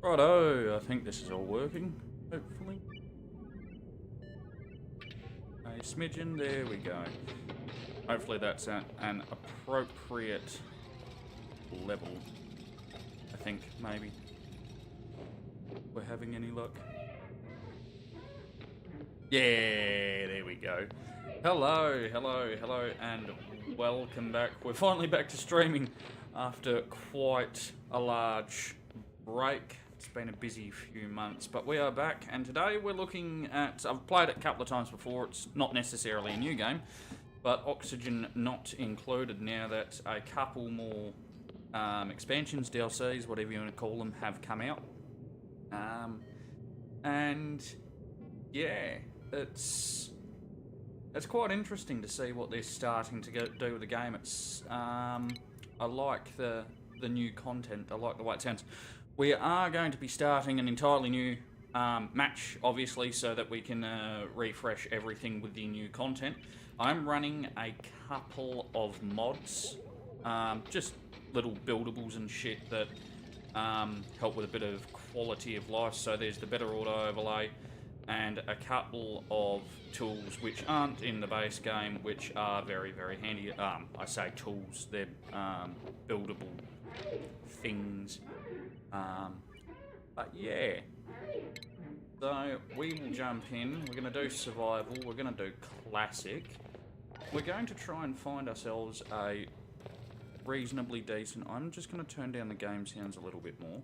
Righto, I think this is all working, hopefully. A smidgen, there we go. Hopefully that's at an appropriate level. I think, maybe. We're having any luck. Yeah, there we go. Hello, hello, hello, and welcome back. We're finally back to streaming after quite a large break. It's been a busy few months, but we are back, and today we're looking at... I've played it a couple of times before. It's not necessarily a new game, but Oxygen not included now that a couple more expansions, DLCs, whatever you want to call them, have come out. And yeah, it's quite interesting to see what they're starting to do with the game. It's I like the new content. I like the way it sounds. We are going to be starting an entirely new match, obviously, so that we can refresh everything with the new content. I'm running a couple of mods, just little buildables and shit that help with a bit of quality of life. So there's the better auto overlay and a couple of tools which aren't in the base game, which are very, very handy. I say tools, they're buildable things. But yeah, so we will jump in. We're going to do survival. We're going to do classic. We're going to try and find ourselves a reasonably decent... I'm just going to turn down the game sounds a little bit more.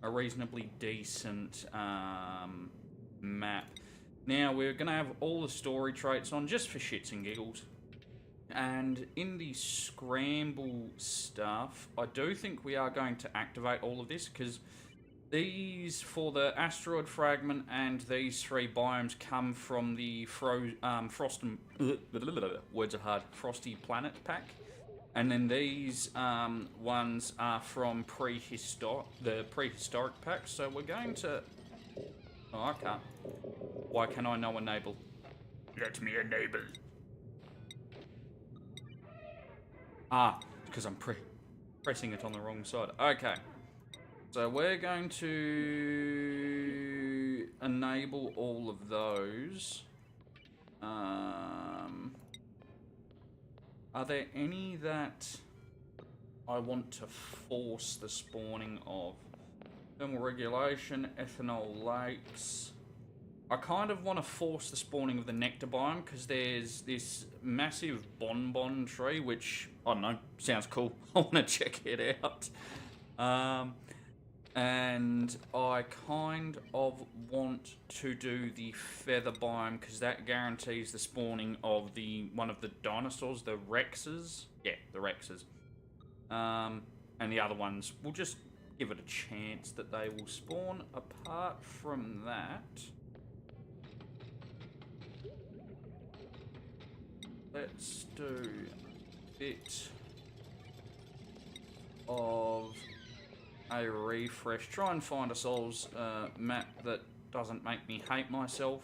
A reasonably decent map. Now, we're going to have all the story traits on just for shits and giggles. And in the scramble stuff, I do think we are going to activate all of this, because these, for the asteroid fragment and these three biomes, come from the words are hard, Frosty Planet pack. And then these ones are from the prehistoric pack. So we're going to... Oh, I can't. Why can I no enable? Let me enable. Ah, because I'm pressing it on the wrong side. Okay. So we're going to enable all of those. Are there any that I want to force the spawning of? Thermal regulation, ethanol lakes. I kind of want to force the spawning of the nectar biome because there's this massive bonbon tree, which, I don't know, sounds cool. I want to check it out. And I kind of want to do the feather biome because that guarantees the spawning of one of the dinosaurs, the Rexes. Yeah, the Rexes. And the other ones, we'll just give it a chance that they will spawn. Apart from that, let's do a bit of a refresh. Try and find ourselves a map that doesn't make me hate myself.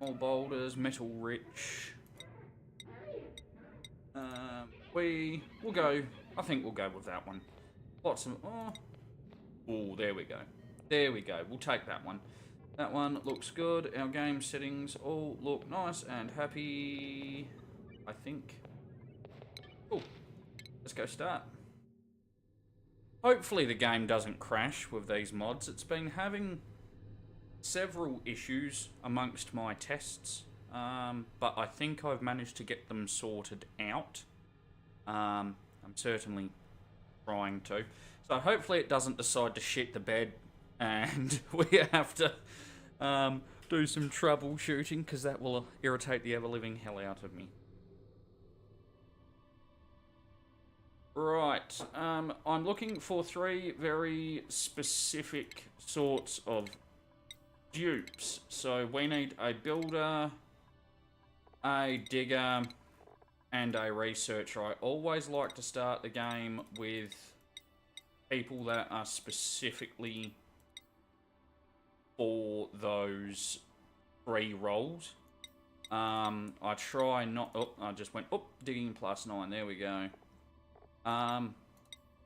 More boulders, metal rich. We'll go. I think we'll go with that one. Lots of... Oh, there we go. There we go. We'll take that one. That one looks good. Our game settings all look nice and happy, I think. Cool. Let's go start. Hopefully the game doesn't crash with these mods. It's been having several issues amongst my tests, but I think I've managed to get them sorted out. I'm certainly trying to. So hopefully it doesn't decide to shit the bed and we have to do some troubleshooting, because that will irritate the ever-living hell out of me. Right, I'm looking for three very specific sorts of dupes. So we need a builder, a digger, and a researcher. I always like to start the game with people that are specifically for those three roles. I try not... Oh, I just went... Oh, digging +9. There we go.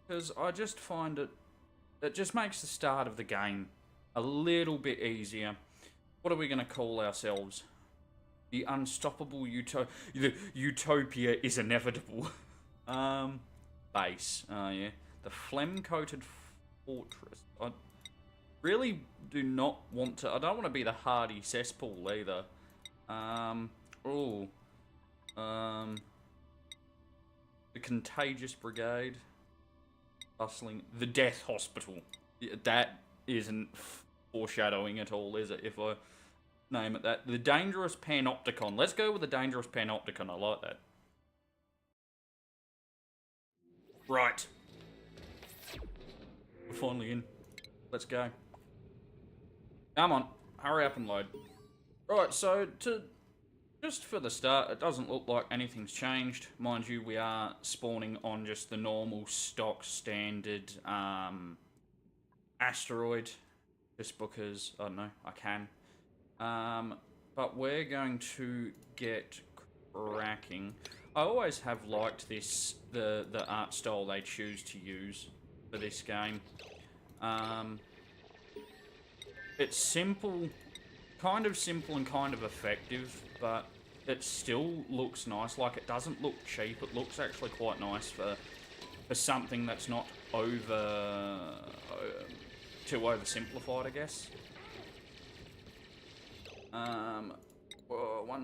Because I just find it it just makes the start of the game a little bit easier. What are we going to call ourselves? The unstoppable the utopia is inevitable. Base. Oh, yeah. The phlegm-coated fortress. I really do not want to... I don't want to be the hardy cesspool either. The contagious brigade. Bustling. The death hospital. That isn't foreshadowing at all, is it? If I name it that. The dangerous panopticon. Let's go with the dangerous panopticon. I like that. Right. We're finally in. Let's go. Come on. Hurry up and load. Right, so just for the start, it doesn't look like anything's changed. Mind you, we are spawning on just the normal stock standard asteroid. Just because, I don't know, I can. But we're going to get cracking. I always have liked this, the art style they choose to use for this game. It's simple, kind of simple and kind of effective, but it still looks nice. Like, it doesn't look cheap. It looks actually quite nice for something that's not too oversimplified, I guess. 1,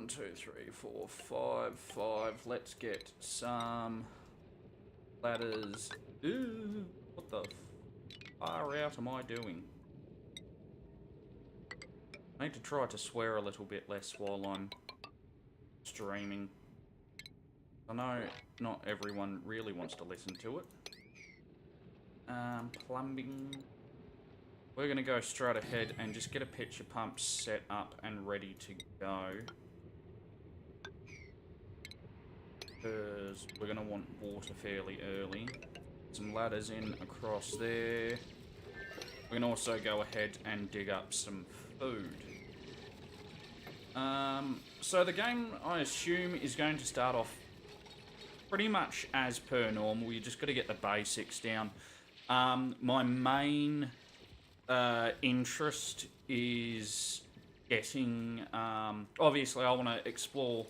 2, 3, 4, 5. Let's get some ladders. Ooh, what the far out am I doing? I need to try to swear a little bit less while I'm streaming. I know not everyone really wants to listen to it. Plumbing. We're going to go straight ahead and just get a pitcher pump set up and ready to go. Because we're going to want water fairly early. Some ladders in across there. We can also go ahead and dig up some food. So the game, I assume, is going to start off pretty much as per normal. You just got to get the basics down. My main interest is getting... obviously, I want to explore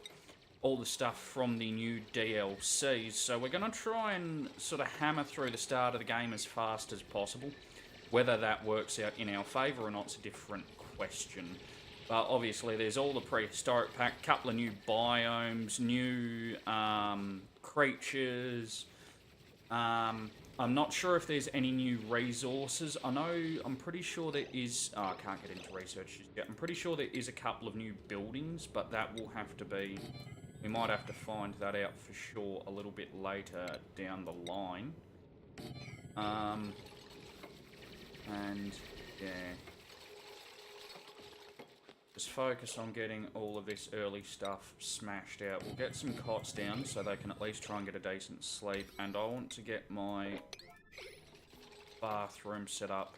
all the stuff from the new DLCs. So we're going to try and sort of hammer through the start of the game as fast as possible. Whether that works out in our favour or not is a different question. But obviously there's all the prehistoric pack, couple of new biomes, new creatures. I'm not sure if there's any new resources. I'm pretty sure there is... Oh, I can't get into research yet. I'm pretty sure there is a couple of new buildings, but that will have to be... We might have to find that out for sure a little bit later down the line. And, yeah. Just focus on getting all of this early stuff smashed out. We'll get some cots down so they can at least try and get a decent sleep. And I want to get my bathroom set up.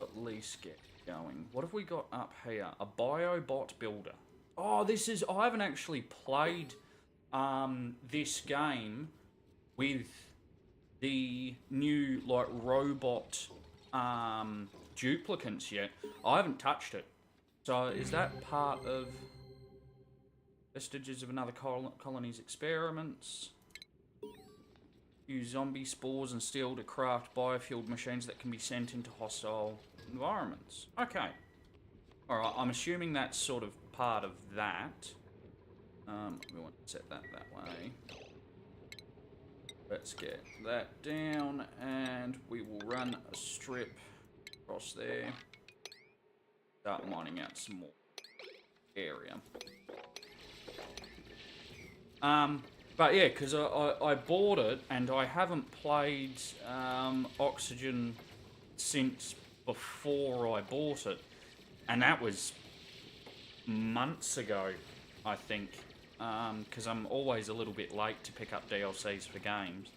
At least get going. What have we got up here? A biobot builder. Oh, this is... I haven't actually played this game with the new, like, robot duplicants yet. I haven't touched it. So is that part of vestiges of another colony's experiments? Use zombie spores and steel to craft biofueled machines that can be sent into hostile environments. Okay. Alright, I'm assuming that's sort of part of that. We want to set that way. Let's get that down, and we will run a strip across there. Start mining out some more area. But yeah, because I bought it, and I haven't played Oxygen since before I bought it. And that was months ago, I think. Because I'm always a little bit late to pick up DLCs for games.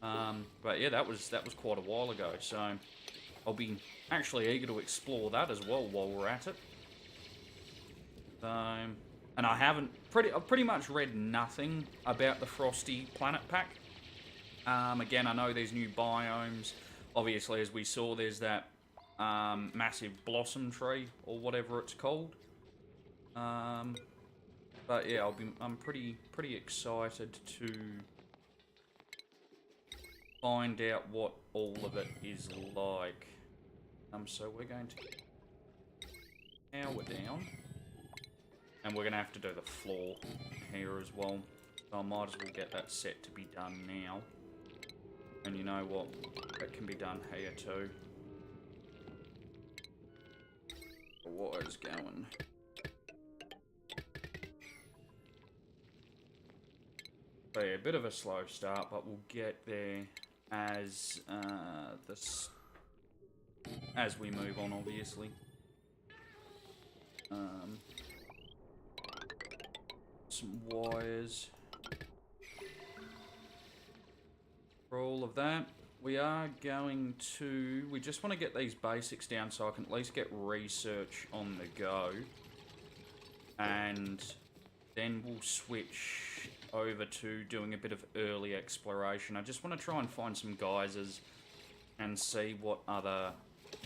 But yeah, that was quite a while ago, so I'll be actually eager to explore that as well while we're at it. So, and I've pretty much read nothing about the Frosty Planet Pack. Again, I know there's new biomes. Obviously, as we saw, there's that massive blossom tree, or whatever it's called. But yeah, I'm pretty excited to find out what all of it is like. So we're going to power down, and we're gonna have to do the floor here as well. So I might as well get that set to be done now. And you know what? That can be done here too. The water's going. So yeah, a bit of a slow start, but we'll get there as as we move on, obviously. Some wires. For all of that, we are going to... We just want to get these basics down so I can at least get research on the go. And then we'll switch over to doing a bit of early exploration. I just want to try and find some geysers and see what other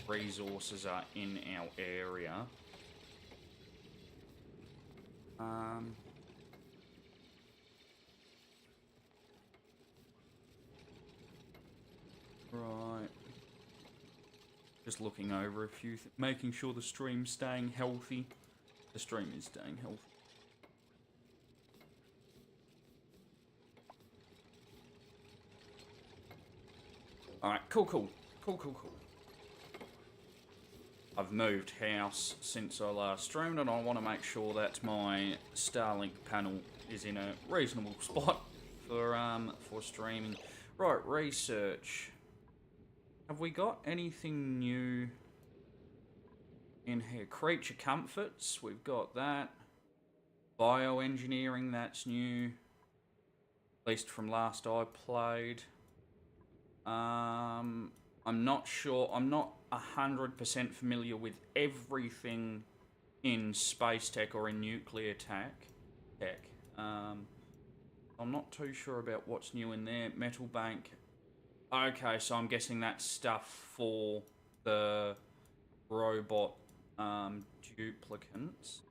resources are in our area. Right. Just looking over a few making sure the stream's staying healthy. The stream is staying healthy. Alright, cool. I've moved house since I last streamed, and I want to make sure that my Starlink panel is in a reasonable spot for streaming. Right, research. Have we got anything new in here? Creature comforts, we've got that. Bioengineering, that's new. At least from last I played. I'm not sure. I'm not 100% familiar with everything in space tech or in nuclear tech. I'm not too sure about what's new in there. Metal bank. Okay, so I'm guessing that's stuff for the robot duplicants.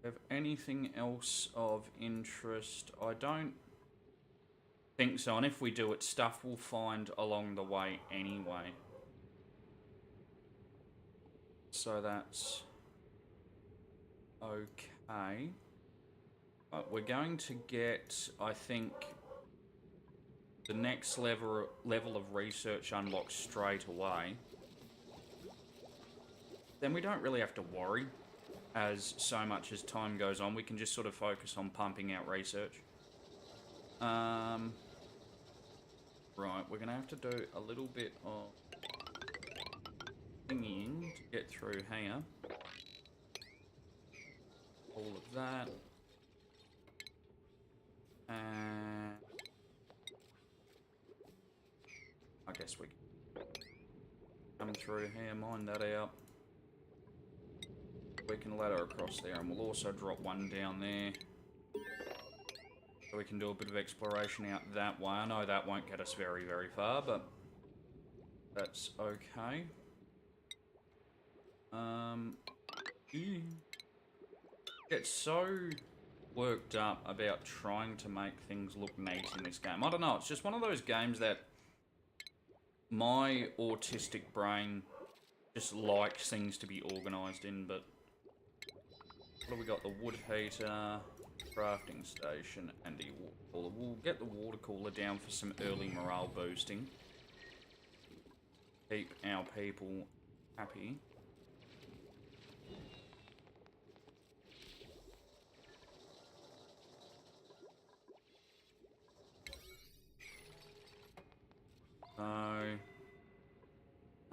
Have anything else of interest? I don't think so, and if we do, it's stuff we'll find along the way anyway. So that's okay. We're going to get, I think, the next level of research unlocked straight away. Then we don't really have to worry as so much as time goes on. We can just sort of focus on pumping out research. Right, we're going to have to do a little bit of thinking to get through here. All of that. And I guess we can come through here, mine that out. We can ladder across there, and we'll also drop one down there. So we can do a bit of exploration out that way. I know that won't get us very, very far, but that's okay. Get so worked up about trying to make things look neat in this game. I don't know, it's just one of those games that my autistic brain just likes things to be organised in, but what have we got? The wood heater, crafting station, and the water cooler. We'll get the water cooler down for some early morale boosting. Keep our people happy.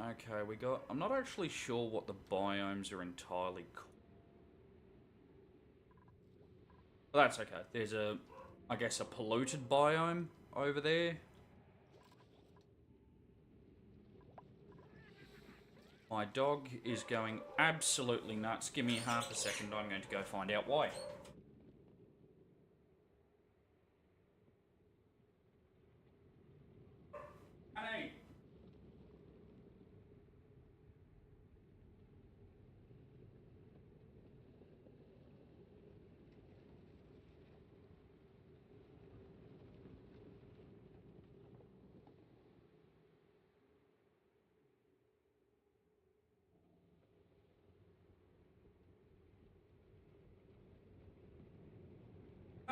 Okay, we got... I'm not actually sure what the biomes are entirely called. But that's okay. There's a... I guess a polluted biome over there. My dog is going absolutely nuts. Give me half a second. I'm going to go find out why.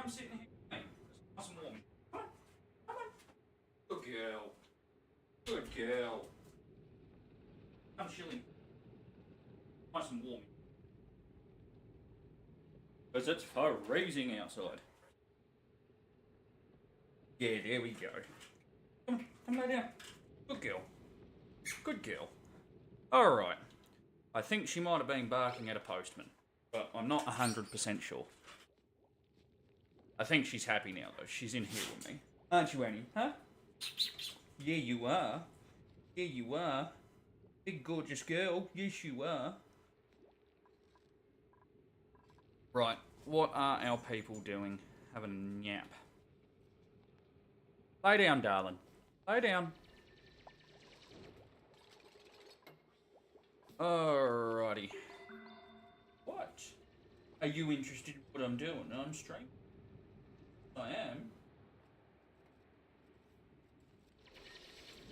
Come sit in here with me. It's nice and warm. Come on. Come on. Good girl. Good girl. Come chilling. Nice and warm. Because it's freezing outside. Yeah, there we go. Come lay down. Good girl. Good girl. Alright. I think she might have been barking at a postman, but I'm not 100% sure. I think she's happy now, though. She's in here with me. Aren't you, Annie? Huh? Yeah, you are. Yeah, you are. Big, gorgeous girl. Yes, you are. Right. What are our people doing? Having a nap. Lay down, darling. Lay down. Alrighty. What? Are you interested in what I'm doing? I'm streaming. I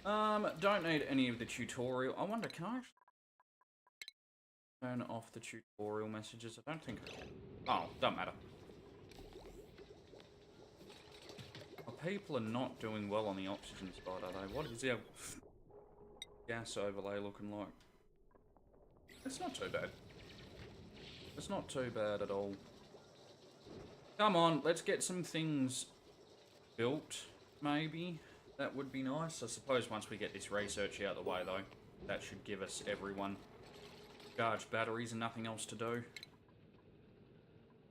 am. Don't need any of the tutorial. I wonder, can I turn off the tutorial messages? I don't think I can. Oh, don't matter. Well, people are not doing well on the oxygen spot, are they? What is our gas overlay looking like? It's not too bad. It's not too bad at all. Come on, let's get some things built, maybe. That would be nice. I suppose once we get this research out of the way, though, that should give us everyone charged batteries and nothing else to do.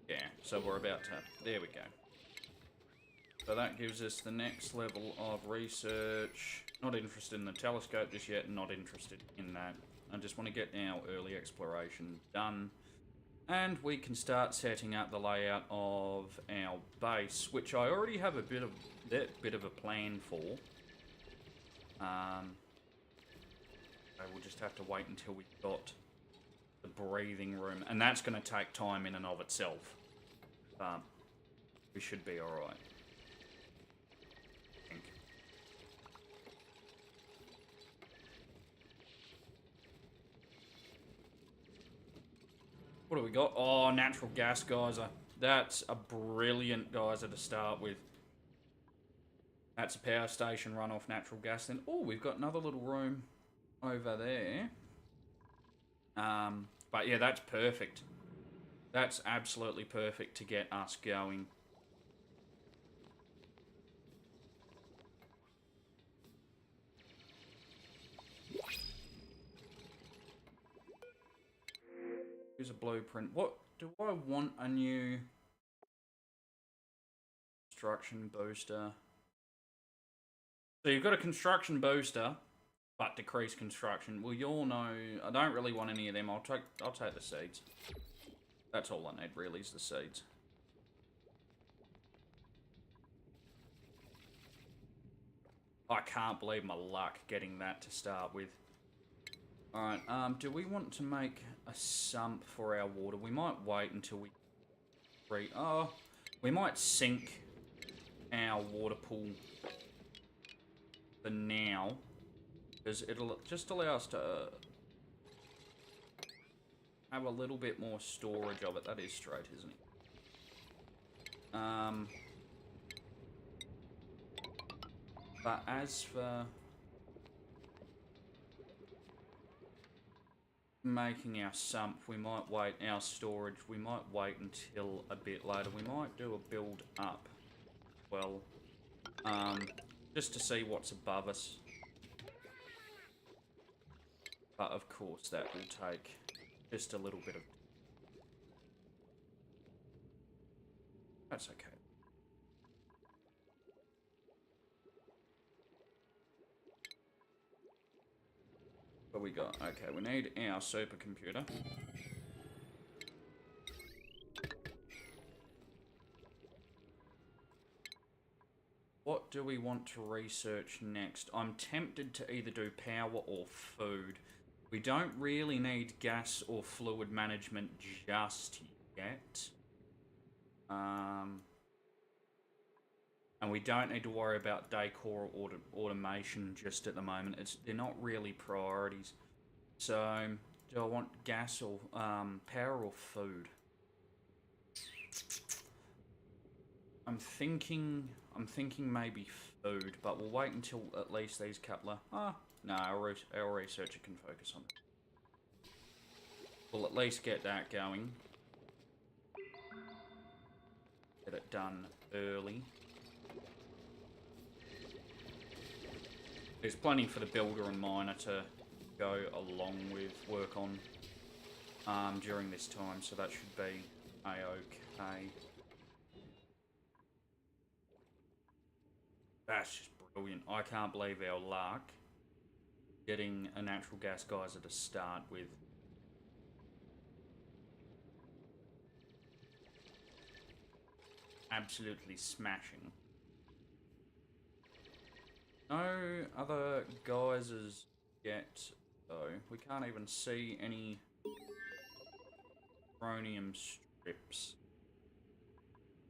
Yeah, so we're about to... There we go. So that gives us the next level of research. Not interested in the telescope just yet, not interested in that. I just want to get our early exploration done. And we can start setting up the layout of our base, which I already have a bit of a plan for. I will just have to wait until we've got the breathing room, and that's going to take time in and of itself. But we should be alright. I think. What do we got? Oh, natural gas geyser. That's a brilliant geyser to start with. That's a power station run off natural gas then. Oh, we've got another little room over there. But yeah, that's perfect. That's absolutely perfect to get us going. Here's a blueprint. What do I want? A new construction booster. So you've got a construction booster, but decreased construction. Well, you all know I don't really want any of them. I'll take the seeds. That's all I need really is the seeds. I can't believe my luck getting that to start with. Alright, do we want to make a sump for our water? We might wait until we we might sink our water pool for now, because it'll just allow us to have a little bit more storage of it. That is straight, isn't it? But as for making our sump, we might wait. Our storage, we might wait until a bit later. We might do a build up, well, just to see what's above us. But of course that will take just a little bit of... That's okay. What we got? Okay, we need our supercomputer. What do we want to research next? I'm tempted to either do power or food. We don't really need gas or fluid management just yet. And we don't need to worry about decor or automation just at the moment. They're not really priorities. So, do I want gas or power or food? I'm thinking maybe food, but we'll wait until at least these couple of... no, our researcher can focus on it. We'll at least get that going. Get it done early. There's plenty for the builder and miner to go along with, work on during this time, so that should be a-okay. That's just brilliant. I can't believe our luck getting a natural gas geyser to start with. Absolutely smashing. No other geysers yet, though. We can't even see any chromium strips.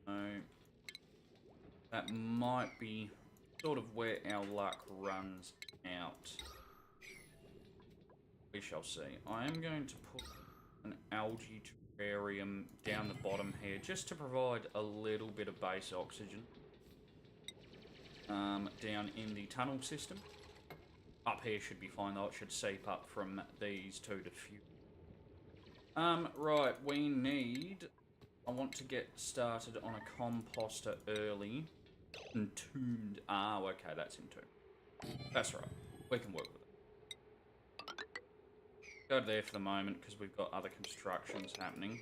So that might be sort of where our luck runs out. We shall see. I am going to put an algae terrarium down the bottom here just to provide a little bit of base oxygen down in the tunnel system. Up here should be fine though, it should seep up from these two to fuel. Right, we need... I want to get started on a composter early. Entombed. Ah, okay, that's entombed. That's right. We can work with it. Go there for the moment because we've got other constructions happening.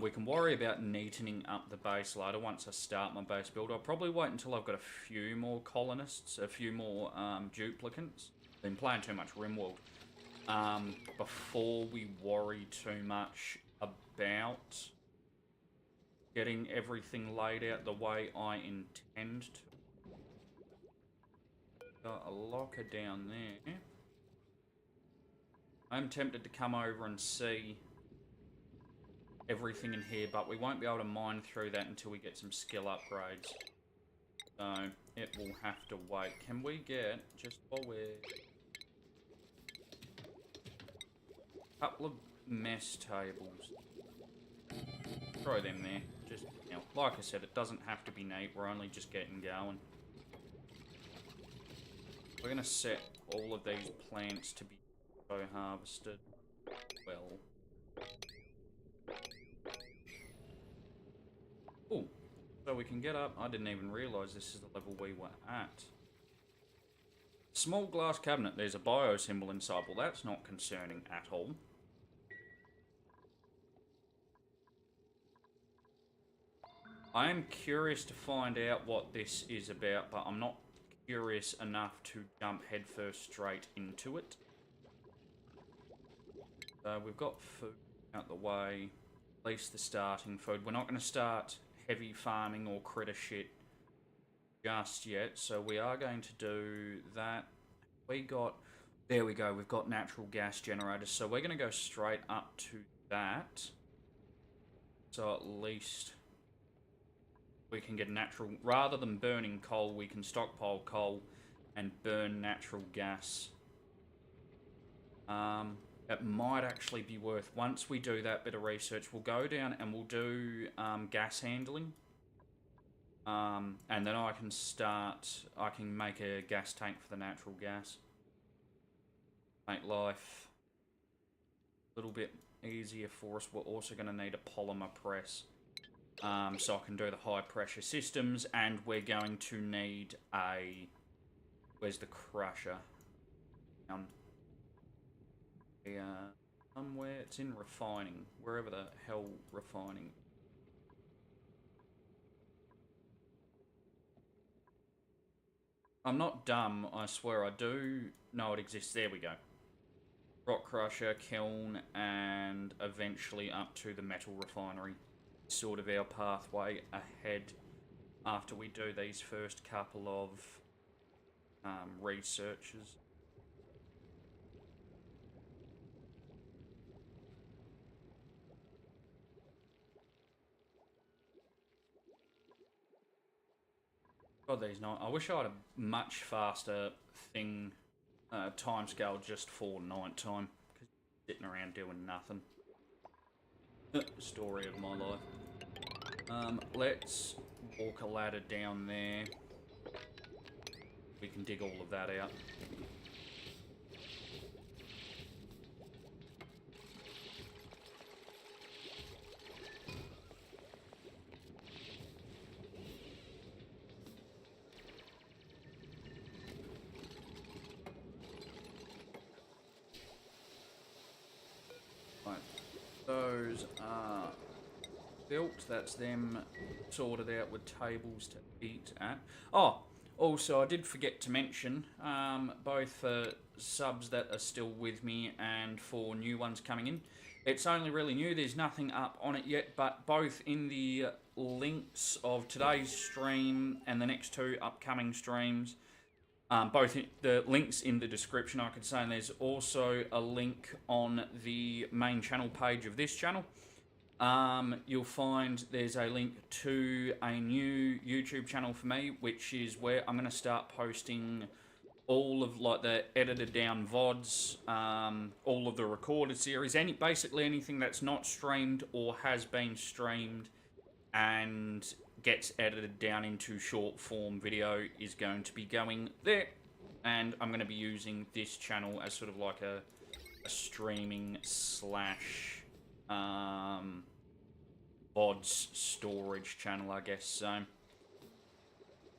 We can worry about neatening up the base later once I start my base build. I'll probably wait until I've got a few more colonists, a few more duplicants. Been playing too much RimWorld. Before we worry too much about getting everything laid out the way I intend to. Got a locker down there. I'm tempted to come over and see everything in here, but we won't be able to mine through that until we get some skill upgrades. So, it will have to wait. Can we get, just while we're... a couple of mess tables. Throw them there. Just, you know, like I said, it doesn't have to be neat. We're only just getting going. We're going to set all of these plants to be harvested. Well... oh, so we can get up. I didn't even realise this is the level we were at. Small glass cabinet. There's a bio symbol inside. Well, that's not concerning at all. I am curious to find out what this is about, but I'm not curious enough to jump headfirst straight into it. So we've got food out the way. At least the starting food. We're not going to start heavy farming or critter shit just yet, so we are going to do that. There we go, we've got natural gas generators, so we're going to go straight up to that. So at least we can get natural, rather than burning coal, we can stockpile coal and burn natural gas. It might actually be worth, once we do that bit of research, we'll go down and we'll do gas handling. And then I can make a gas tank for the natural gas. Make life a little bit easier for us. We're also going to need a polymer press. So I can do the high pressure systems, and we're going to need a... where's the crusher? Somewhere, it's in refining, wherever the hell refining. I'm not dumb, I swear, I do know it exists. There we go. Rock crusher, kiln, and eventually up to the metal refinery. Sort of our pathway ahead after we do these first couple of researches. God, these night. I wish I had a much faster thing, timescale just for night time. Because sitting around doing nothing. Story of my life. Let's walk a ladder down there. We can dig all of that out. Right, those are built. That's them sorted out with tables to eat at. Oh, also I did forget to mention, both for subs that are still with me and for new ones coming in, it's only really new, there's nothing up on it yet, but both in the links of today's stream and the next two upcoming streams, both the links in the description, I could say, and there's also a link on the main channel page of this channel. You'll find there's a link to a new YouTube channel for me, which is where I'm going to start posting all of like the edited down VODs, all of the recorded series, basically anything that's not streamed or has been streamed and gets edited down into short form video is going to be going there. And I'm going to be using this channel as sort of like a streaming slash VODs storage channel, I guess. So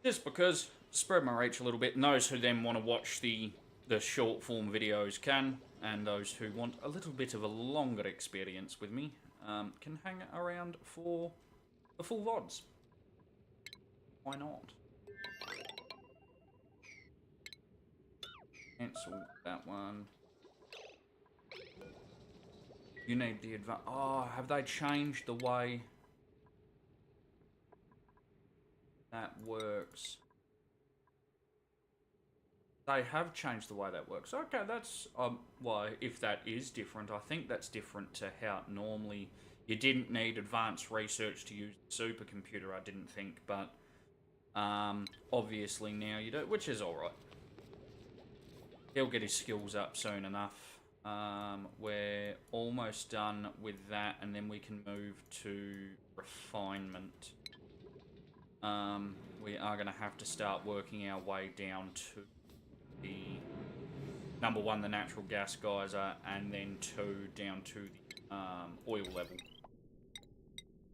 just because, spread my reach a little bit, and those who then want to watch the short form videos can, and those who want a little bit of a longer experience with me can hang around for the full VODs. Why not? Cancel that one. You need the advance. Oh, have they changed the way that works? They have changed the way that works. Okay, that's why, if that is different, I think that's different to how it normally. You didn't need advanced research to use the supercomputer, I didn't think, but obviously now you do, which is alright. He'll get his skills up soon enough. We're almost done with that, and then we can move to refinement. We are going to have to start working our way down to the number one, the natural gas geyser, and then two, down to the oil level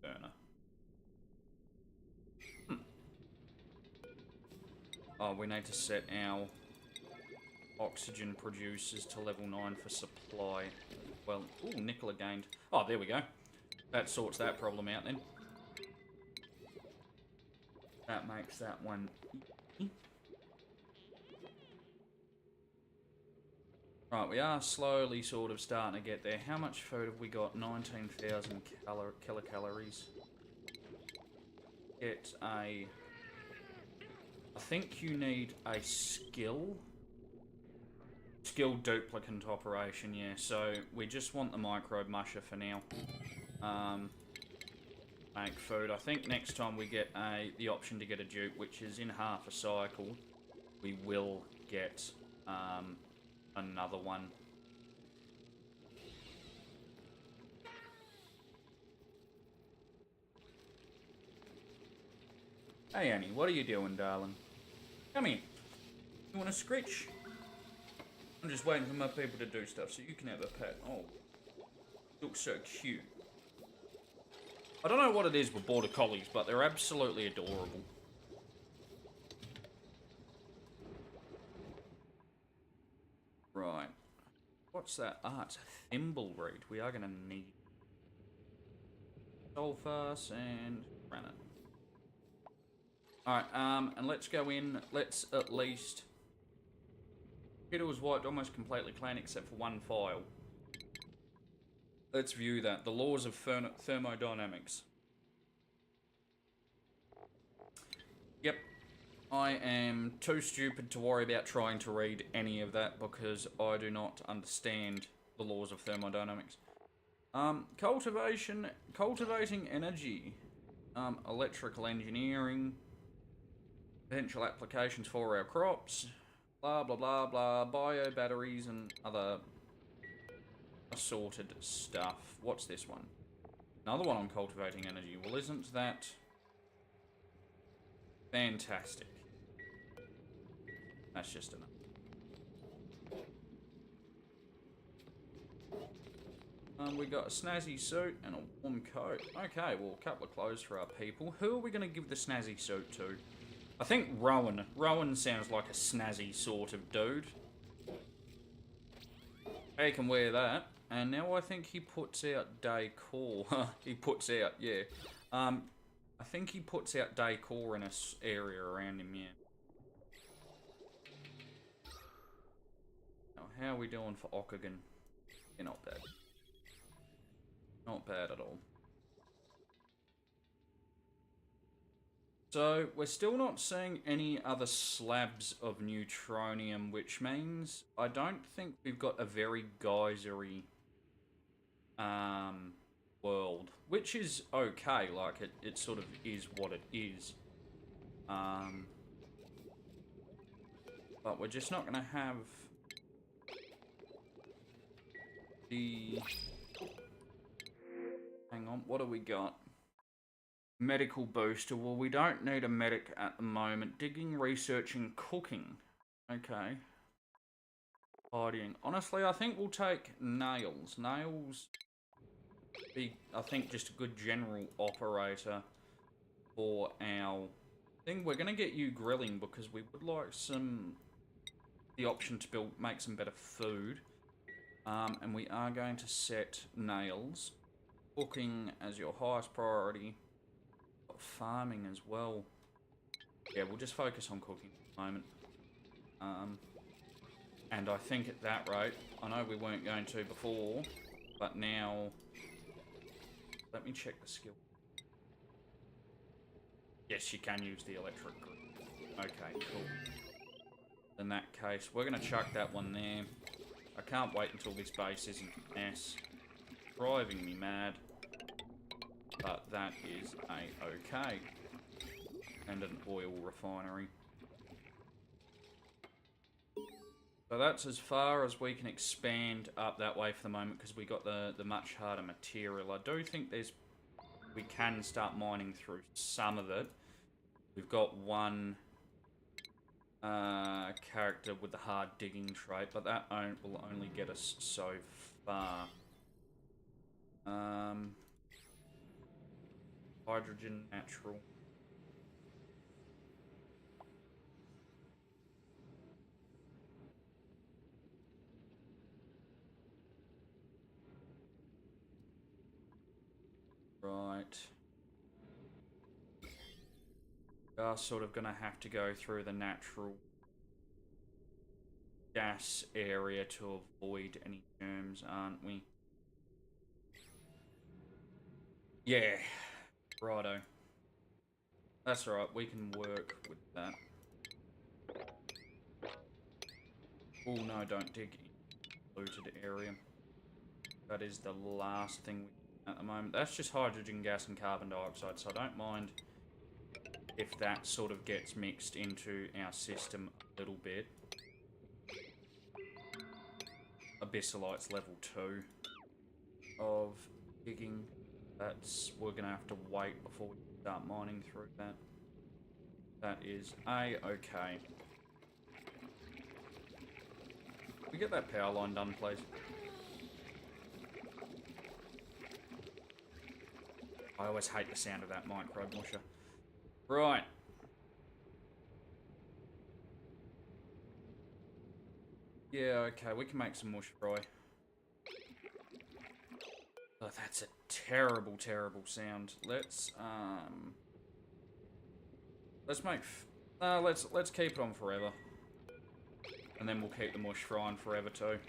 burner. Oh, we need to set our oxygen producers to level 9 for supply. Well, ooh, nickel gained. Oh, there we go. That sorts that problem out then. That makes that one easy. Right, we are slowly sort of starting to get there. How much food have we got? 19,000 kilocalories. Get a... I think you need a skill duplicant operation, yeah. So we just want the microbe musher for now. Make food. I think next time we get the option to get a dupe, which is in half a cycle, we will get another one. Hey Annie, what are you doing, darling? Come here. You want a scritch? I'm just waiting for my people to do stuff so you can have a pet. Oh, looks so cute. I don't know what it is with border collies, but they're absolutely adorable. Right. What's that? Ah, it's a thimble reed. We are going to need sulfur, sand, granite. Alright, and let's go in. Let's at least... It was wiped almost completely clean except for one file. Let's view that. The laws of thermodynamics. Yep. I am too stupid to worry about trying to read any of that because I do not understand the laws of thermodynamics. Cultivating energy. Electrical engineering. Potential applications for our crops. Blah, blah, blah, blah. Bio batteries and other assorted stuff. What's this one? Another one on cultivating energy. Well, isn't that... Fantastic. That's just enough. We got a snazzy suit and a warm coat. Okay, well, a couple of clothes for our people. Who are we going to give the snazzy suit to? I think Rowan. Rowan sounds like a snazzy sort of dude. He can wear that. And now I think he puts out decor. He puts out, yeah. I think he puts out decor in a area around him, yeah. Now, how are we doing for Octagon? Yeah, not bad. Not bad at all. So, we're still not seeing any other slabs of neutronium, which means I don't think we've got a very geysery world, which is okay, like it sort of is what it is. But we're just not going to have the... Hang on, what do we got? Medical booster. Well, we don't need a medic at the moment. Digging, researching, cooking. Okay. Hiding. Honestly, I think we'll take nails. Nails be, I think, just a good general operator for our thing. We're going to get you grilling because we would like the option to make some better food. And we are going to set nails. Cooking as your highest priority. Farming as well. Yeah, we'll just focus on cooking at the moment. And I think at that rate, I know we weren't going to before, but now, let me check the skill. Yes, you can use the electric group. Okay, cool. In that case, we're going to chuck that one there. I can't wait until this base isn't a mess. Driving me mad. But that is a-okay. And an oil refinery. So that's as far as we can expand up that way for the moment, because we got the much harder material. I do think we can start mining through some of it. We've got one character with the hard digging trait, but that will only get us so far. Hydrogen, natural. Right. We are sort of going to have to go through the natural gas area to avoid any germs, aren't we? Yeah. Righto. That's alright, we can work with that. Oh no, don't dig in looted area. That is the last thing we need at the moment. That's just hydrogen gas and carbon dioxide, so I don't mind if that sort of gets mixed into our system a little bit. Abyssalites level 2 of digging. We're gonna have to wait before we start mining through that. That is a-okay. Can we get that power line done, please? I always hate the sound of that micro musher. Right. Yeah, okay, we can make some mush fry. Oh, that's a terrible, terrible sound. Let's keep it on forever. And then we'll keep the mush frying forever too.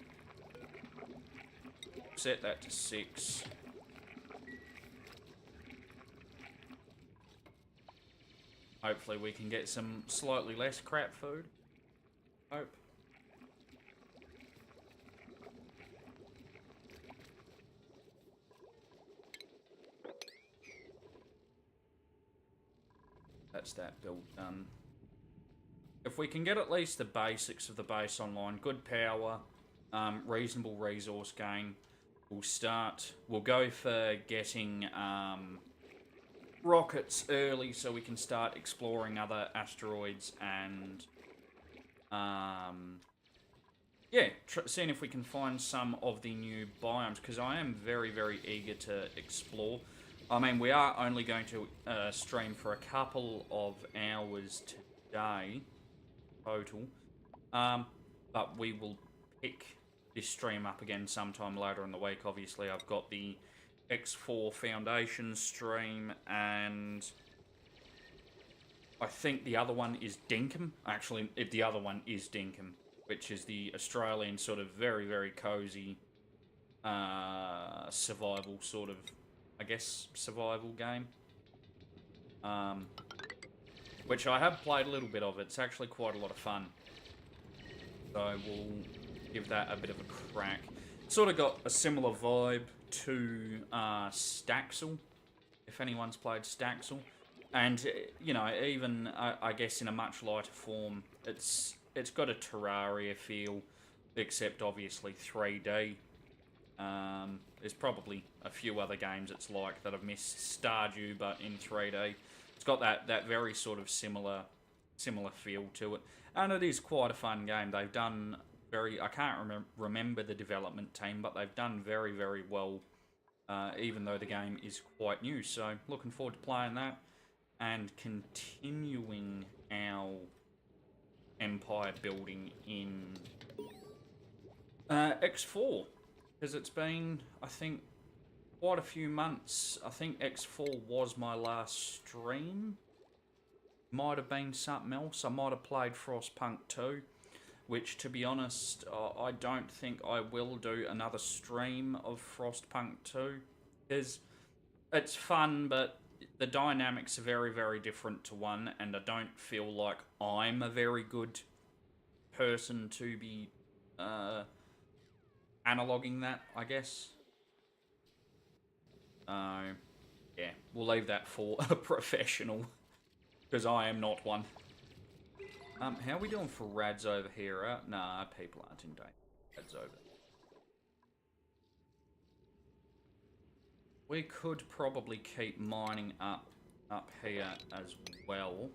Set that to 6. Hopefully we can get some slightly less crap food. Hope. That's that build done. If we can get at least the basics of the base online, good power, reasonable resource gain, we'll go for getting rockets early so we can start exploring other asteroids and yeah, seeing if we can find some of the new biomes, because I am very, very eager to explore. I mean, we are only going to stream for a couple of hours today total, but we will pick this stream up again sometime later in the week. Obviously, I've got the X4 Foundation stream, and I think the other one is Dinkum. Actually, the other one is Dinkum, which is the Australian sort of very, very cozy survival sort of, I guess, survival game. Which I have played a little bit of. It's actually quite a lot of fun. So we'll give that a bit of a crack. Sort of got a similar vibe to Staxel, if anyone's played Staxel. And, you know, even, I guess in a much lighter form, it's got a Terraria feel, except obviously 3D. There's probably a few other games it's like that I've missed. Stardew, but in 3D. It's got that very sort of similar feel to it. And it is quite a fun game. They've done I can't remember the development team, but they've done very, very well, even though the game is quite new. So, looking forward to playing that and continuing our empire building in X4, because it's been, I think, quite a few months. I think X4 was my last stream. Might have been something else. I might have played Frostpunk 2, which, to be honest, I don't think I will do another stream of Frostpunk 2, because it's fun, but the dynamics are very, very different to 1, and I don't feel like I'm a very good person to be analoguing that, I guess. Yeah, we'll leave that for a professional, because I am not one. How are we doing for rads over here? Nah, people aren't in danger. Rads over. We could probably keep mining up here as well.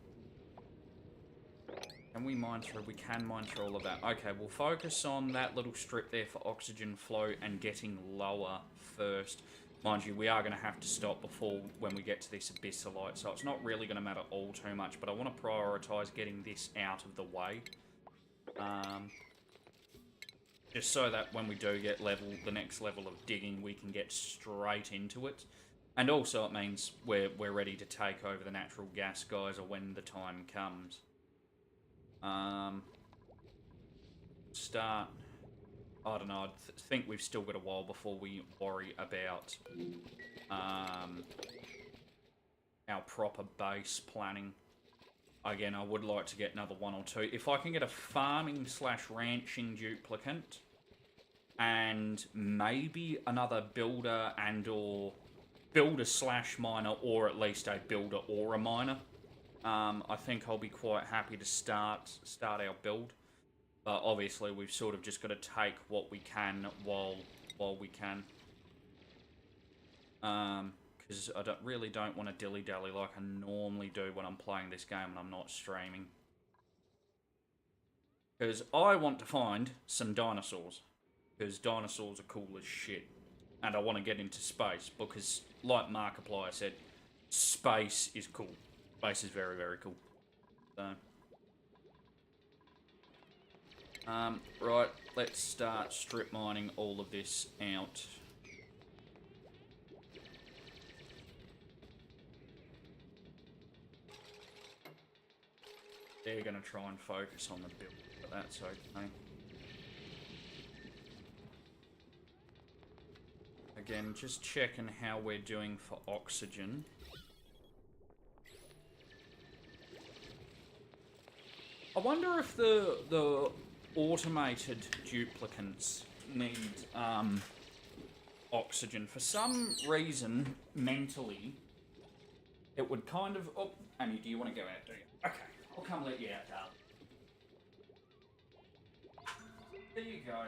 Can we mine through? We can mine through all of that. Okay, we'll focus on that little strip there for oxygen flow and getting lower first. Mind you, we are going to have to stop when we get to this abyssalite, so it's not really going to matter all too much, but I want to prioritise getting this out of the way. Just so that when we do get the next level of digging, we can get straight into it. And also it means we're ready to take over the natural gas geyser when the time comes. I don't know, I think we've still got a while before we worry about our proper base planning. Again, I would like to get another 1 or 2. If I can get a farming/ranching duplicate, and maybe another builder and/or builder/miner, or at least a builder or a miner, I think I'll be quite happy to start our build. But obviously, we've sort of just got to take what we can while we can. Because I really don't want to dilly-dally like I normally do when I'm playing this game and I'm not streaming. Because I want to find some dinosaurs. Because dinosaurs are cool as shit. And I want to get into space. Because, like Markiplier said, space is cool. Space is very, very cool. So... right, let's start strip mining all of this out. They're going to try and focus on the build, but that's okay. Again, just checking how we're doing for oxygen. I wonder if the automated duplicants need oxygen. For some reason, mentally, it would kind of... Oh, Annie, do you want to go out, do you? Okay, I'll come let you out, darling. There you go.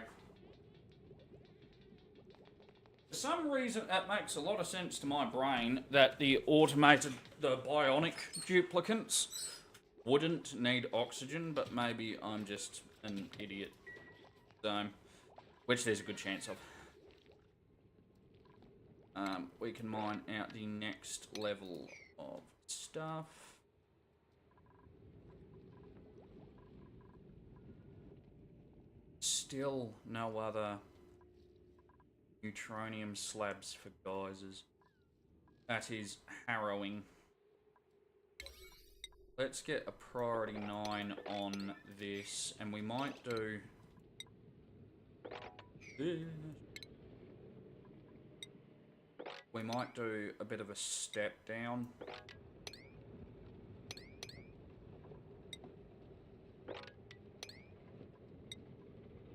For some reason, that makes a lot of sense to my brain that the bionic duplicants wouldn't need oxygen, but maybe I'm just an idiot. So, which there's a good chance of. We can mine out the next level of stuff. Still no other neutronium slabs for geysers. That is harrowing. Let's get a priority 9 on this, and we might do this. We might do a bit of a step down.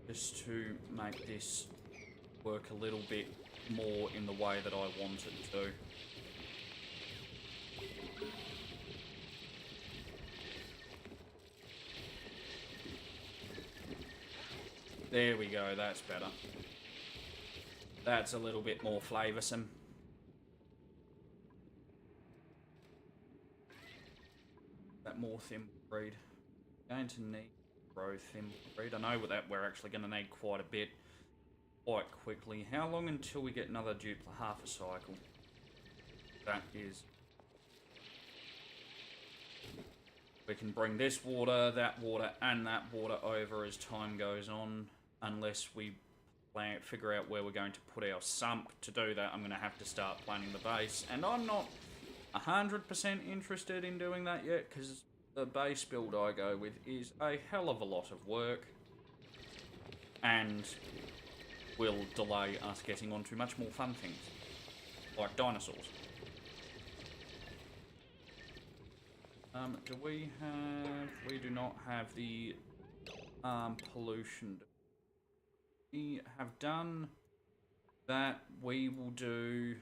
Just to make this work a little bit more in the way that I want it to. There we go, that's better. That's a little bit more flavoursome. That more thin breed. Going to need grow thin breed. I know that we're actually going to need quite a bit quite quickly. How long until we get another half a cycle? That is... We can bring this water, and that water over as time goes on, unless we figure out where we're going to put our sump. To do that, I'm going to have to start planning the base, and I'm not 100% interested in doing that yet, because the base build I go with is a hell of a lot of work, and will delay us getting onto much more fun things, like dinosaurs. Do we have... We do not have the pollution. We have done that. We will do...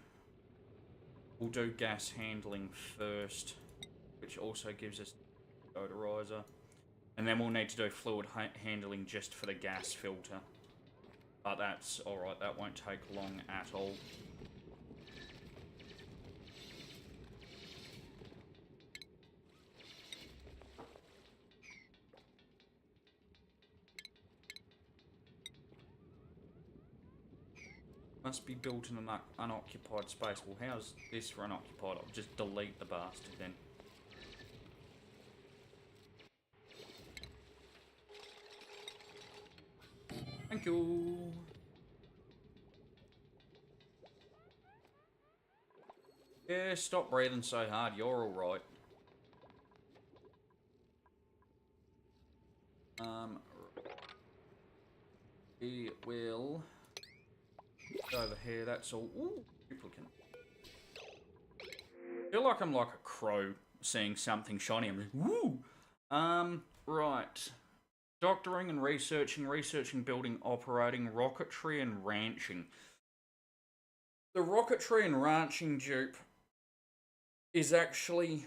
We'll do gas handling first, which also gives us odorizer. And then we'll need to do fluid handling just for the gas filter. But that's alright, that won't take long at all. Must be built in an unoccupied space. Well, how's this for unoccupied? I'll just delete the bastard then. Thank you. Yeah, stop breathing so hard. You're alright. We will go over here. That's all. Ooh, duplicate. I feel like I'm like a crow seeing something shiny. I'm like, woo! Right. Doctoring and researching, building, operating, rocketry and ranching. The rocketry and ranching dupe is actually...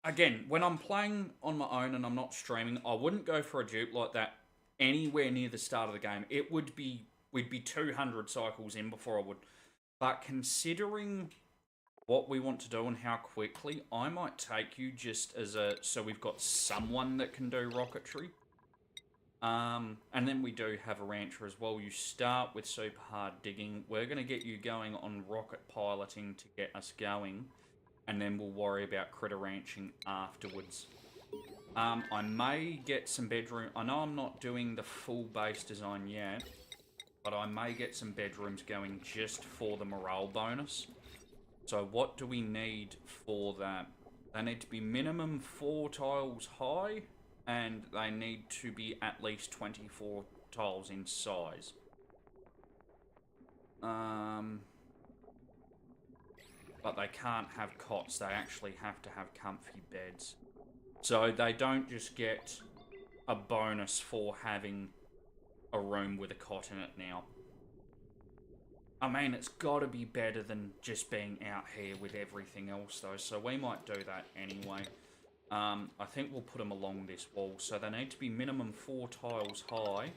Again, when I'm playing on my own and I'm not streaming, I wouldn't go for a dupe like that anywhere near the start of the game. It would be... We'd be 200 cycles in before I would. But considering what we want to do and how quickly, I might take you just as a... So we've got someone that can do rocketry. And then we do have a rancher as well. You start with super hard digging. We're going to get you going on rocket piloting to get us going. And then we'll worry about critter ranching afterwards. I may get some bedroom... I know I'm not doing the full base design yet. But I may get some bedrooms going just for the morale bonus. So what do we need for that? They need to be minimum 4 tiles high. And they need to be at least 24 tiles in size. But they can't have cots. They actually have to have comfy beds. So they don't just get a bonus for having a room with a cot in it now. I mean, it's got to be better than just being out here with everything else, though. So we might do that anyway. I think we'll put them along this wall. So they need to be minimum 4 tiles high.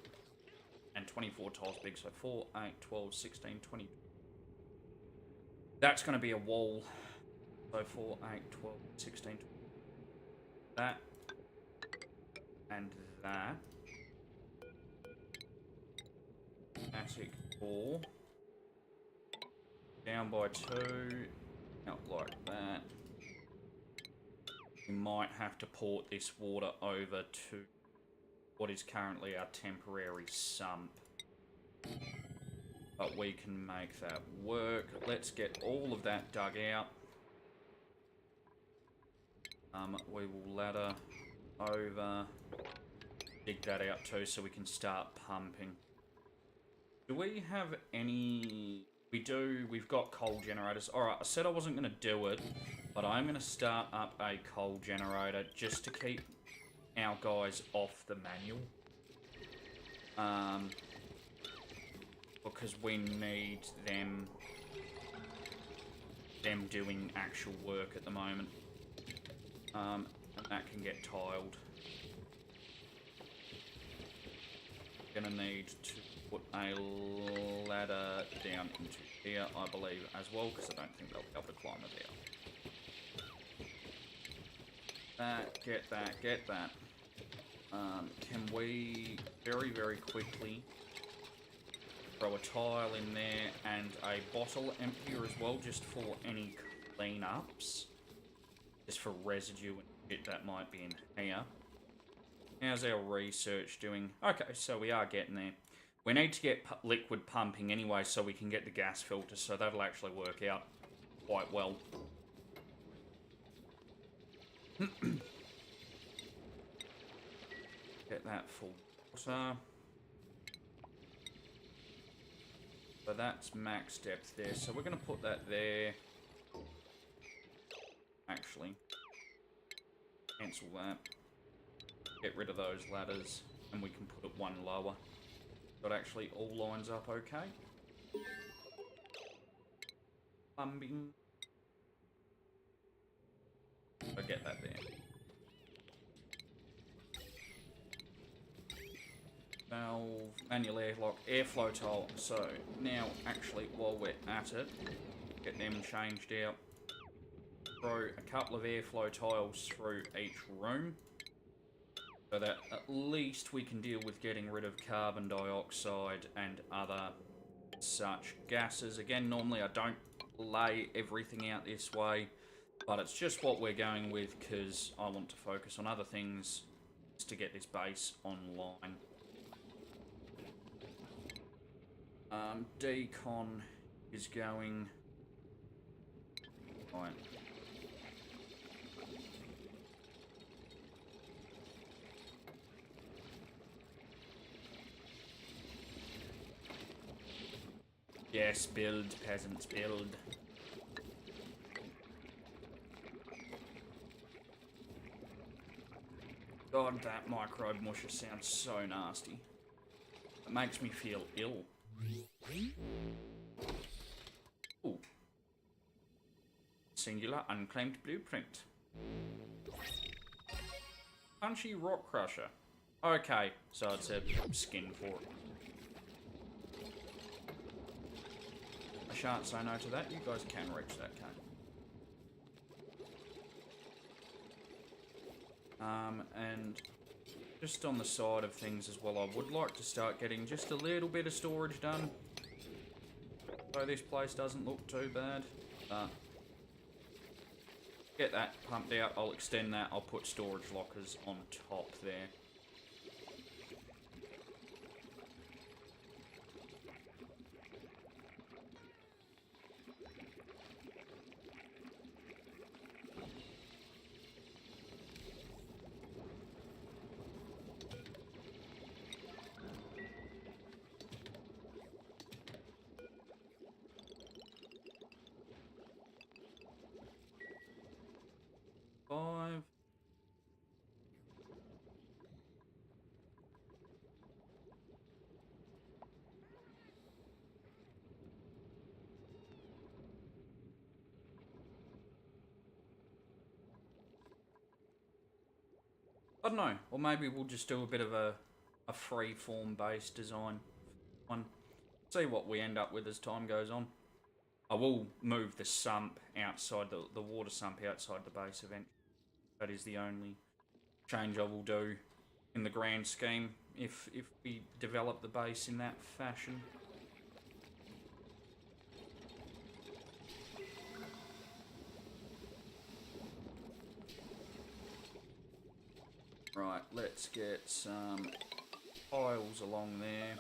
and 24 tiles big. So 4, 8, 12, 16, 20. That's going to be a wall. So 4, 8, 12, 16, 20. That. And that. Attic 4. Down by 2. Out like that. We might have to port this water over to what is currently our temporary sump. But we can make that work. Let's get all of that dug out. We will ladder over, dig that out too so we can start pumping. Do we have any... We do, we've got coal generators. Alright, I said I wasn't going to do it, but I'm going to start up a coal generator just to keep our guys off the manual. Because we need them doing actual work at the moment. And that can get tiled. Gonna need to put a ladder down into here, I believe, as well, because I don't think they'll be able to climb it out. Get that. Can we very, very quickly throw a tile in there and a bottle emptier as well, just for any cleanups? Just for residue and shit that might be in here. How's our research doing? Okay, so we are getting there. We need to get liquid pumping anyway so we can get the gas filters, so that'll actually work out quite well. Get that full water. So that's max depth there, so we're going to put that there. Actually, cancel that. Get rid of those ladders, and we can put it one lower. So it actually all lines up okay. Plumbing. So get that there. Valve, manual airlock, airflow tile. So now, actually, while we're at it, get them changed out. Throw a couple of airflow tiles through each room so that at least we can deal with getting rid of carbon dioxide and other such gases. Again, normally I don't lay everything out this way, but it's just what we're going with because I want to focus on other things to get this base online. Decon is going... Right. Yes, build, peasants, build. God, that microbe musher sounds so nasty. It makes me feel ill. Ooh. Singular unclaimed blueprint. Punchy rock crusher. Okay, so it's a skin for it. I shan't say no to that. You guys can reach that, can't you? And just on the side of things as well, I would like to start getting just a little bit of storage done. So this place doesn't look too bad. Get that pumped out. I'll extend that. I'll put storage lockers on top there. I don't know, or maybe we'll just do a bit of a free-form base design one. See what we end up with as time goes on. I will move the sump outside, the water sump outside the base eventually. That is the only change I will do in the grand scheme if we develop the base in that fashion. Right, let's get some piles along there.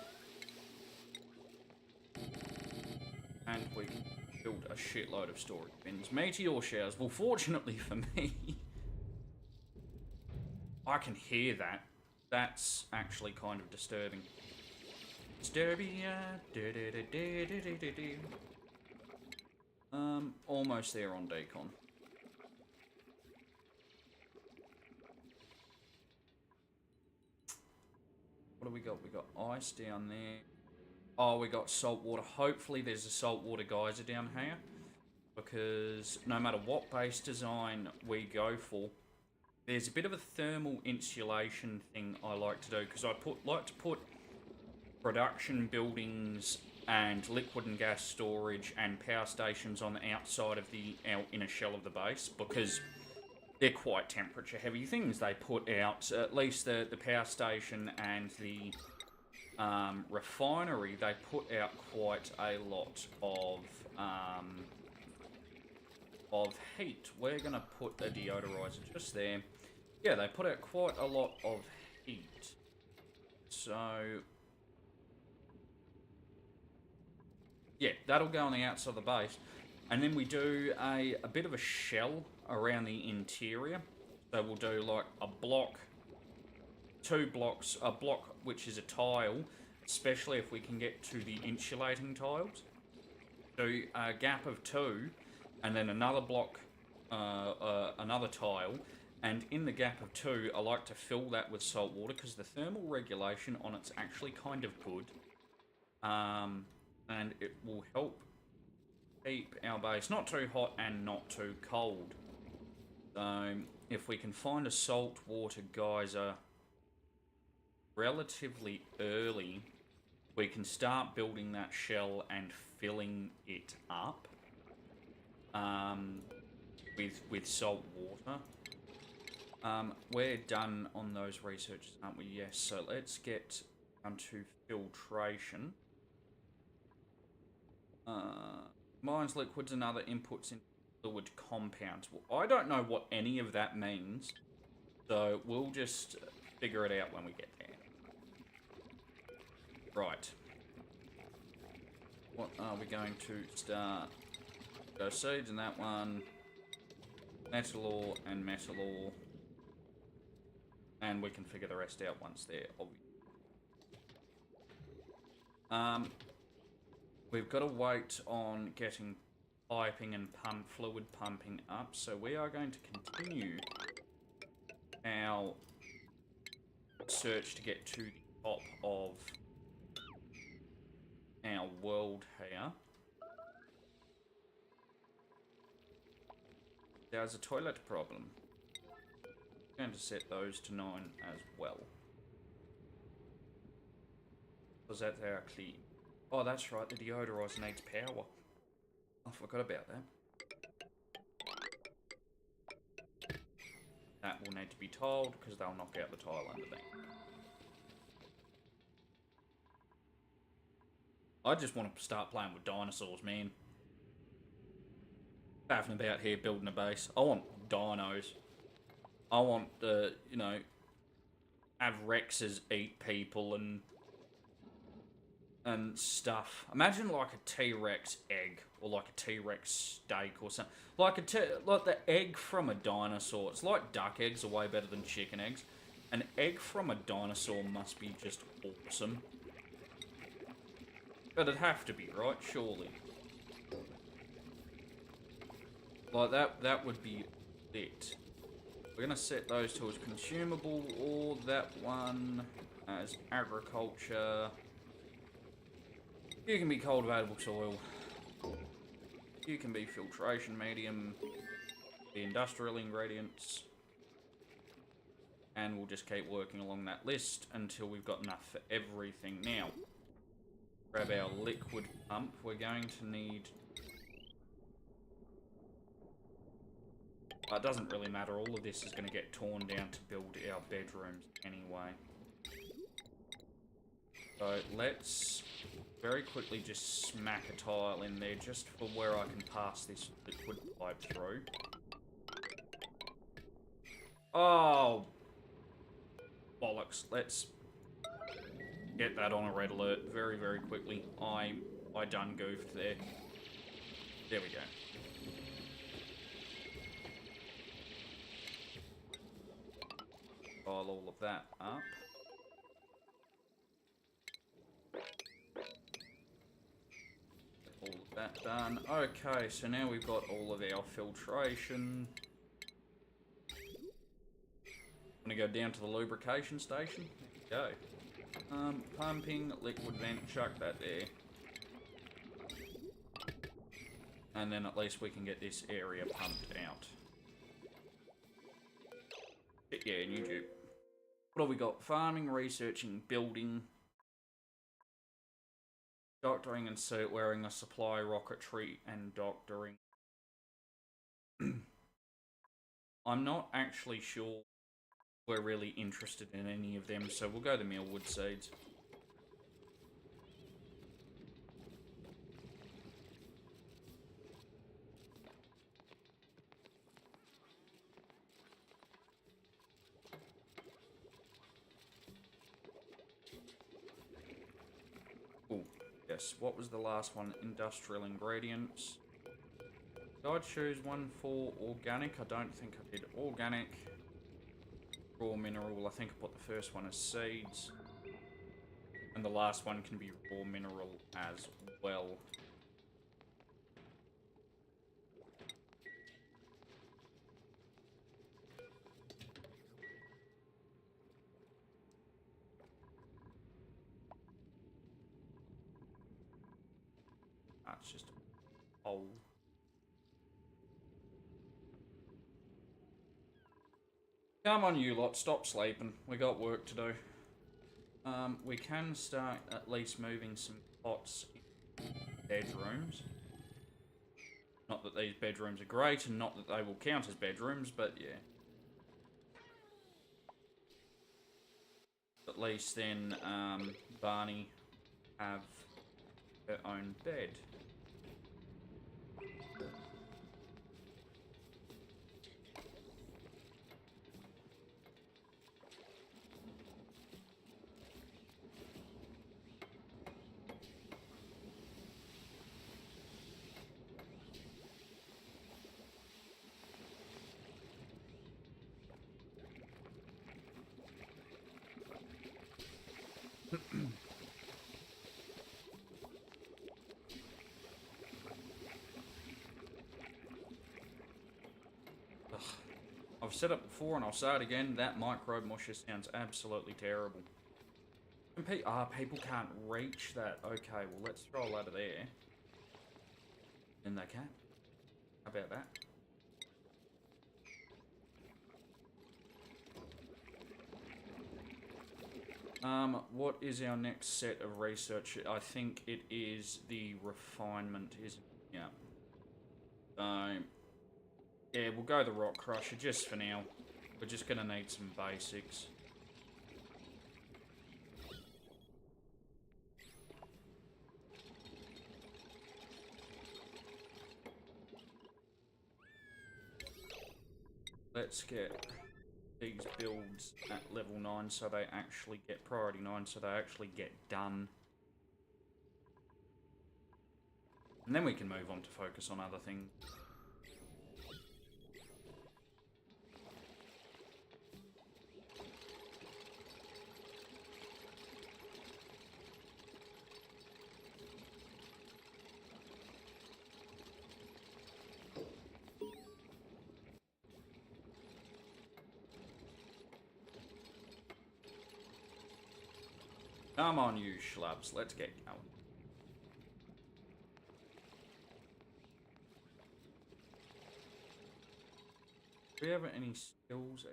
And we can build a shitload of storage bins. Meteor showers. Well, fortunately for me, I can hear that. That's actually kind of disturbing. Disturbia. Almost there on decon. What do we got? We got ice down there. Oh, we got salt water. Hopefully there's a saltwater geyser down here. Because no matter what base design we go for, there's a bit of a thermal insulation thing I like to do. Because I like to put production buildings and liquid and gas storage and power stations on the outside of the inner shell of the base. Because they're quite temperature heavy things. They put out, at least the power station and the refinery, they put out quite a lot of heat. We're going to put a deodorizer just there. Yeah, they put out quite a lot of heat. So, yeah, that'll go on the outside of the base. And then we do a bit of a shell around the interior. So we'll do like a block, 2 blocks, a block which is a tile, especially if we can get to the insulating tiles. Do a gap of 2, and then another block, another tile, and in the gap of 2, I like to fill that with salt water because the thermal regulation on it's actually kind of good, and it will help keep our base not too hot and not too cold. So if we can find a saltwater geyser relatively early, we can start building that shell and filling it up with salt water. We're done on those researches, aren't we? Yes, so let's get to filtration. Mines, liquids, and other inputs into fluid compounds. Well, I don't know what any of that means, so we'll just figure it out when we get there. Right. What are we going to start? Go seeds in that one. Metal ore and metal ore. And we can figure the rest out once they're obvious. We've got to wait on getting piping and fluid pumping up, so we are going to continue our search to get to the top of our world here. There's a toilet problem. I'm going to set those to 9 as well. Because that's our clean. Oh, that's right, the deodorizer needs power. I forgot about that. That will need to be tiled, because they'll knock out the tile underneath. I just want to start playing with dinosaurs, man. Faffing about here building a base. I want dinos. I want, you know, have Rexes eat people and stuff. Imagine like a T-Rex egg, or like a T-Rex steak or something. Like the egg from a dinosaur. It's like duck eggs are way better than chicken eggs. An egg from a dinosaur must be just awesome. But it'd have to be, right? Surely. Like that would be it. We're gonna set those two as consumable, or that one as agriculture. You can be cultivatable soil. You can be filtration medium. The industrial ingredients. And we'll just keep working along that list until we've got enough for everything. Now, grab our liquid pump. We're going to need... It doesn't really matter, all of this is going to get torn down to build our bedrooms anyway. So let's very quickly just smack a tile in there just for where I can pass this liquid pipe through. Oh! Bollocks. Let's get that on a red alert very, very quickly. I done goofed there. There we go. File all of that up. All of that done. Okay, so now we've got all of our filtration. I'm gonna go down to the lubrication station. There we go. Pumping, liquid vent, chuck that there. And then at least we can get this area pumped out. Yeah, new dupe. What have we got? Farming, researching, building, doctoring and suit wearing, a supply, rocketry, and doctoring. I'm not actually sure we're really interested in any of them, so we'll go the mealwood seeds. Yes, what was the last one? Industrial ingredients. Did I choose one for organic? I don't think I did. Organic. Raw mineral. I think I put the first one as seeds. And the last one can be raw mineral as well. That's just a hole. Come on, you lot, stop sleeping. We got work to do. We can start at least moving some pots in bedrooms. Not that these bedrooms are great, and not that they will count as bedrooms, but yeah. At least then, Barney have her own bed. I've said it before and I'll say it again, that microbe musher sounds absolutely terrible. And people can't reach that. Okay, well let's throw a ladder there. And they can. How about that? What is our next set of research? I think it is the refinement, isn't it? Yeah. Yeah, we'll go the rock crusher just for now. We're just gonna need some basics. Let's get these builds at level 9 so they actually get priority 9 so they actually get done. And then we can move on to focus on other things. Come on, you schlubs, let's get going. Do we have any skills?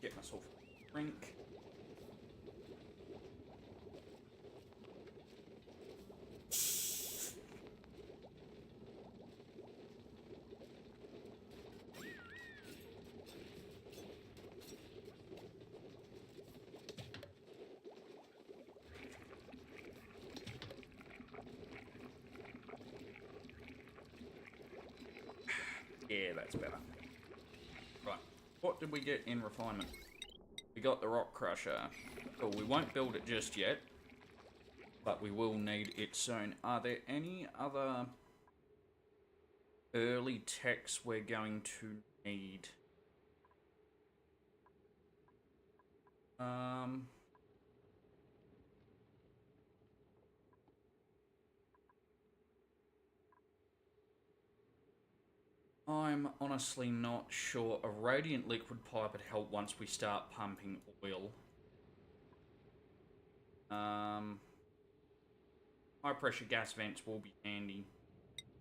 Get myself a drink. that's better. Right, what did we get in refinement? We got the rock crusher. Cool, we won't build it just yet, but we will need it soon. Are there any other early techs we're going to need? I'm honestly not sure. A radiant liquid pipe would help once we start pumping oil. High pressure gas vents will be handy.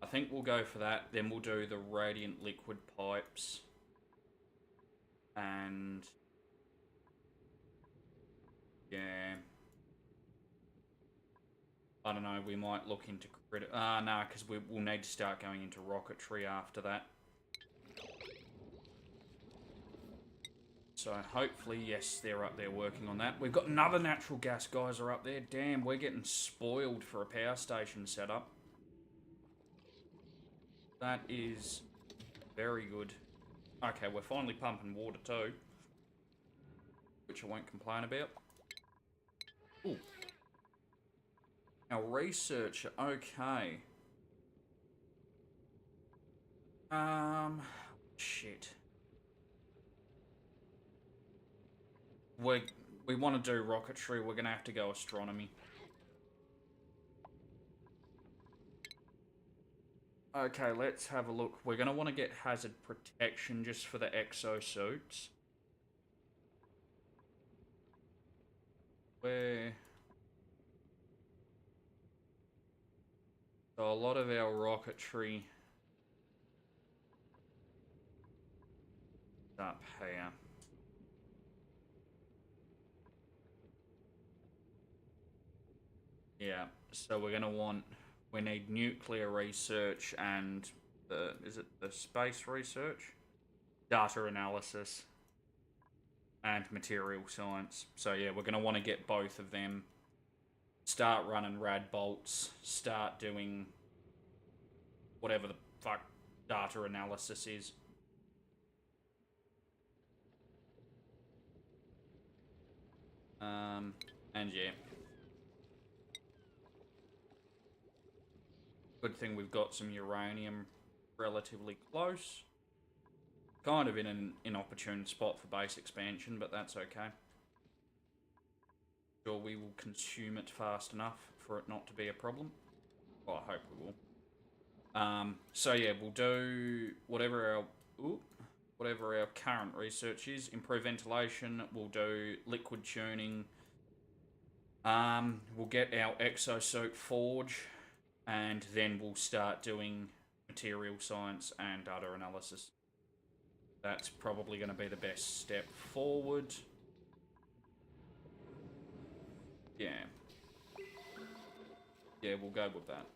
I think we'll go for that. Then we'll do the radiant liquid pipes. And yeah. I don't know, we might look into credit. No, because we'll need to start going into rocketry after that. So hopefully, yes, they're up there working on that. We've got another natural gas geyser up there. Damn, we're getting spoiled for a power station setup. That is very good. Okay, we're finally pumping water too, which I won't complain about. Ooh. Our researcher, okay. Shit. We want to do rocketry, we're going to have to go astronomy. Okay, let's have a look. We're going to want to get hazard protection just for the exosuits. Where... So a lot of our rocketry is up here. Yeah, so we're going to want... We need nuclear research and the... Is it the space research? Data analysis. And material science. So yeah, we're going to want to get both of them. Start running rad bolts. Start doing whatever the fuck data analysis is. And yeah. Good thing we've got some uranium relatively close. Kind of in an inopportune spot for base expansion, but that's okay. Sure, we will consume it fast enough for it not to be a problem. Well, I hope we will. So yeah, we'll do whatever our current research is. Improve ventilation. We'll do liquid tuning. We'll get our exosuit forge, and then we'll start doing material science and data analysis. That's probably going to be the best step forward. Yeah. Yeah, we'll go with that.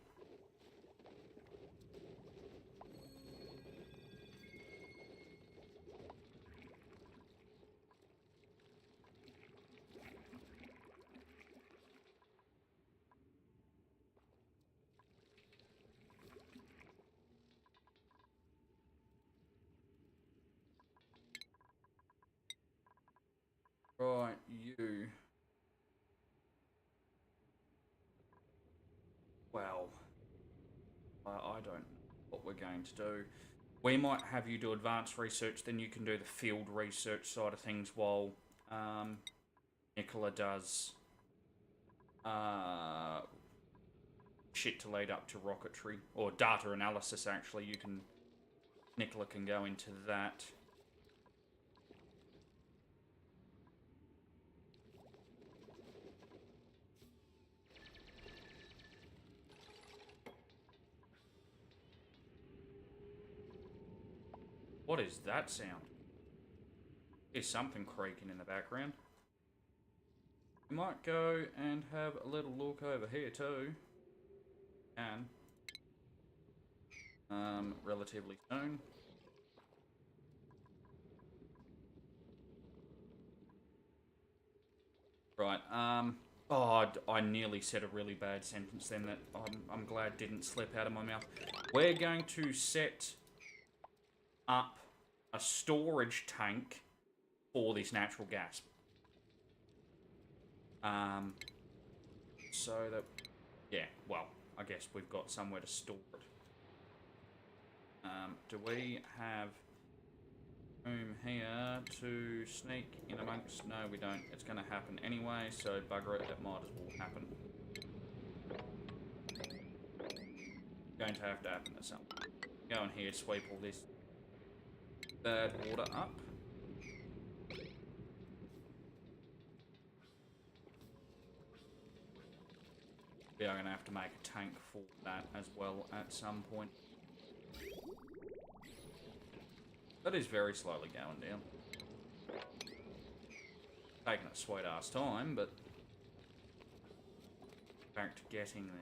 Right, you. Well, I don't know what we're going to do. We might have you do advanced research, then you can do the field research side of things while Nicola does shit to lead up to rocketry. Or data analysis, actually. Nicola can go into that. What is that sound? Is something creaking in the background? We might go and have a little look over here too. Relatively soon. Right, oh, I nearly said a really bad sentence then that I'm glad didn't slip out of my mouth. We're going to set up a storage tank for this natural gas. So that, yeah, well, I guess we've got somewhere to store it. Do we have room here to sneak in amongst? No, we don't. It's going to happen anyway, so bugger it, it might as well happen. Going to have to happen at some point. Go in here, sweep all this bad water up. We are going to have to make a tank for that as well at some point. That is very slowly going down. Taking a sweet ass time, but back to getting there.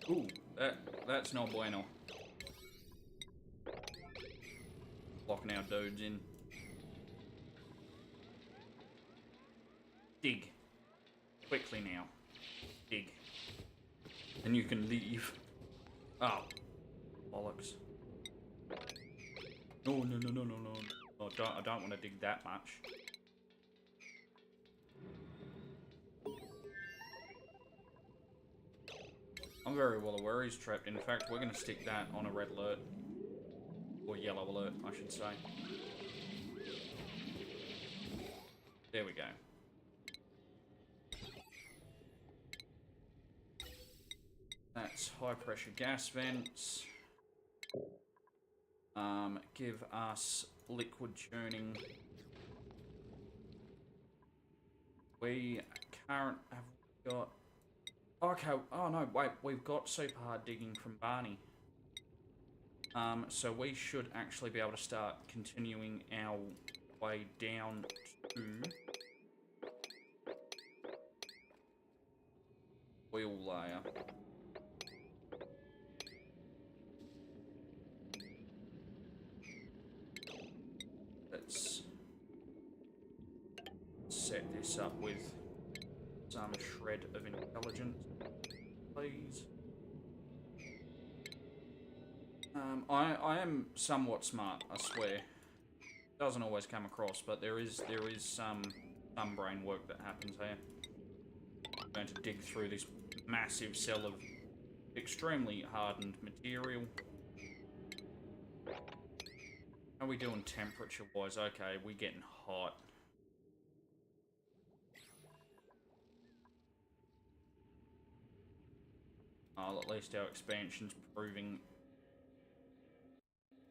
Ooh, that's no bueno. Locking our dudes in. Dig. Quickly now. Dig. And you can leave. Oh. Bollocks. No. Oh, I don't want to dig that much. I'm very well aware he's trapped. In fact, we're going to stick that on a red alert. Or yellow alert, I should say. There we go. That's high pressure gas vents. Give us liquid tuning. We have got... Okay, oh no, wait, we've got super hard digging from Barney. So we should actually be able to start continuing our way down to wheel layer. Let's set this up with some shred of intelligence, please. I am somewhat smart, I swear. Doesn't always come across, but there is some brain work that happens here. I'm going to dig through this massive cell of extremely hardened material. How are we doing temperature-wise? Okay, we're getting hot. Oh, at least our expansion's proving...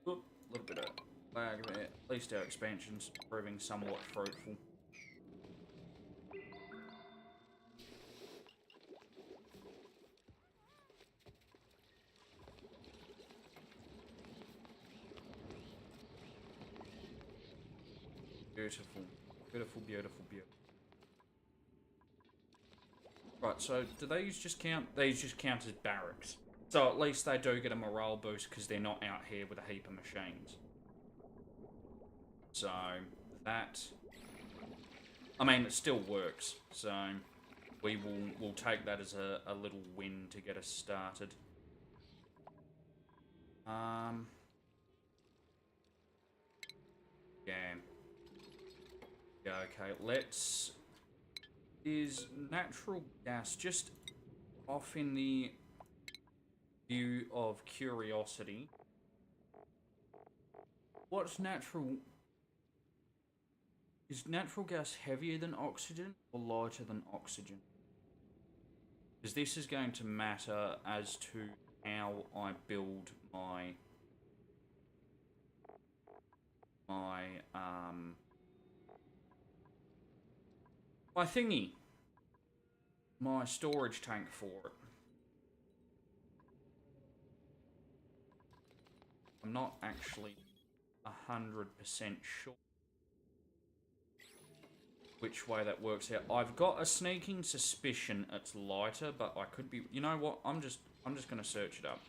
Oop, a little bit of lag there. At least our expansion's proving somewhat fruitful. Beautiful. Beautiful, beautiful, beautiful. Right, so do these just count? These just count as barracks. So at least they do get a morale boost because they're not out here with a heap of machines. So that... I mean, it still works. So we'll take that as a little win to get us started. Yeah. Yeah, okay, let's... Is natural gas just off in the view of curiosity? What's natural... Is natural gas heavier than oxygen or lighter than oxygen? Because this is going to matter as to how I build my thingy. My storage tank for it. I'm not actually 100% sure. which way that works out. I've got a sneaking suspicion it's lighter, but I could be... You know what? I'm just going to search it up.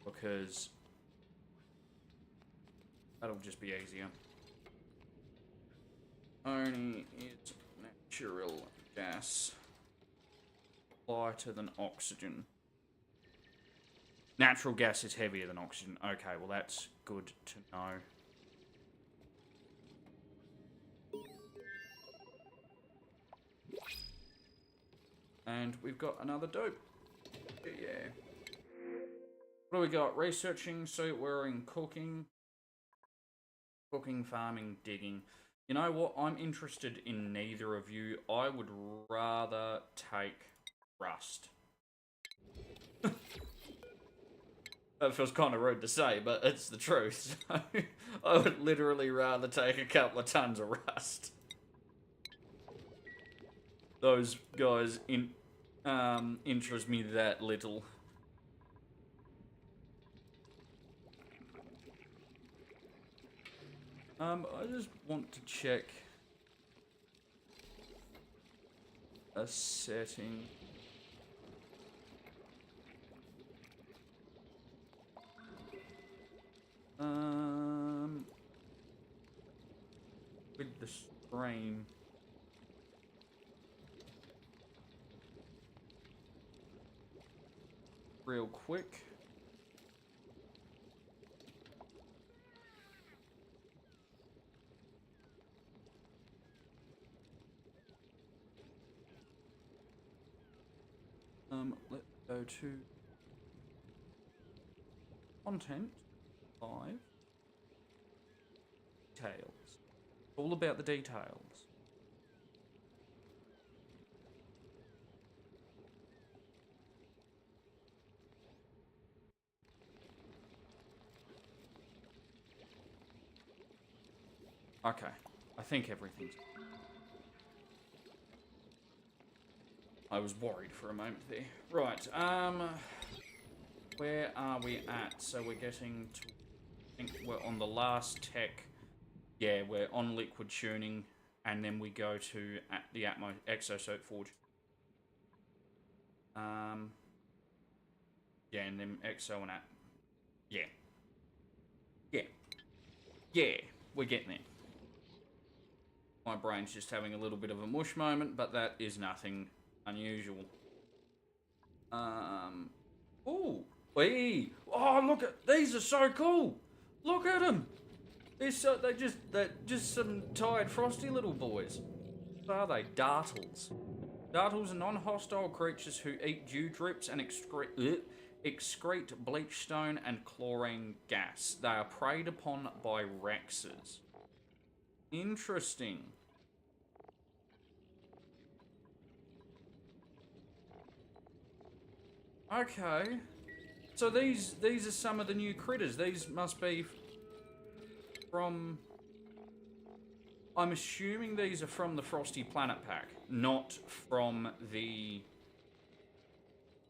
Because that'll just be easier. ONI is natural gas. Lighter than oxygen. Natural gas is heavier than oxygen. Okay, well that's good to know. And we've got another dope. Yeah. What do we got? Researching, suit wearing, cooking. Cooking, farming, digging. You know what? I'm interested in neither of you. I would rather take rust. That feels kind of rude to say, but it's the truth. So I would literally rather take a couple of tons of rust. Those guys interest me that little. I just want to check a setting. With the stream. Real quick. Let's go to content 5. Details. All about the details. Okay, I think everything's... I was worried for a moment there. Right, where are we at? So we're getting to... I think we're on the last tech. Yeah, we're on liquid tuning, and then we go to the Atmo Exosuit Forge. Yeah, and then Exo and At. Yeah. Yeah. Yeah, we're getting there. My brain's just having a little bit of a mush moment, but that is nothing unusual. Ooh. Wee. Oh, look at... These are so cool. Look at them. They're just some tired, frosty little boys. What are they? Dartles. Dartles are non-hostile creatures who eat dew drips and excrete bleachstone and chlorine gas. They are preyed upon by Rexes. Interesting. Okay. So these are some of the new critters. These must be from... I'm assuming these are from the Frosty Planet pack, not from the...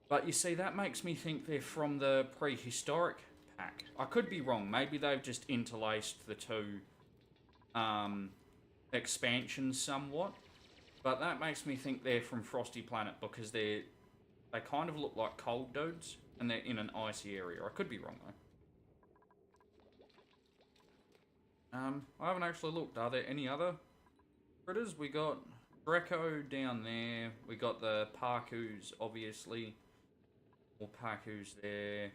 But you see, that makes me think they're from the prehistoric pack. I could be wrong. Maybe they've just interlaced the two expansions somewhat. But that makes me think they're from Frosty Planet because they kind of look like cold dudes and they're in an icy area. I could be wrong though. I haven't actually looked. Are there any other critters? We got Greco down there. We got the Parkus, obviously. More Parkus there.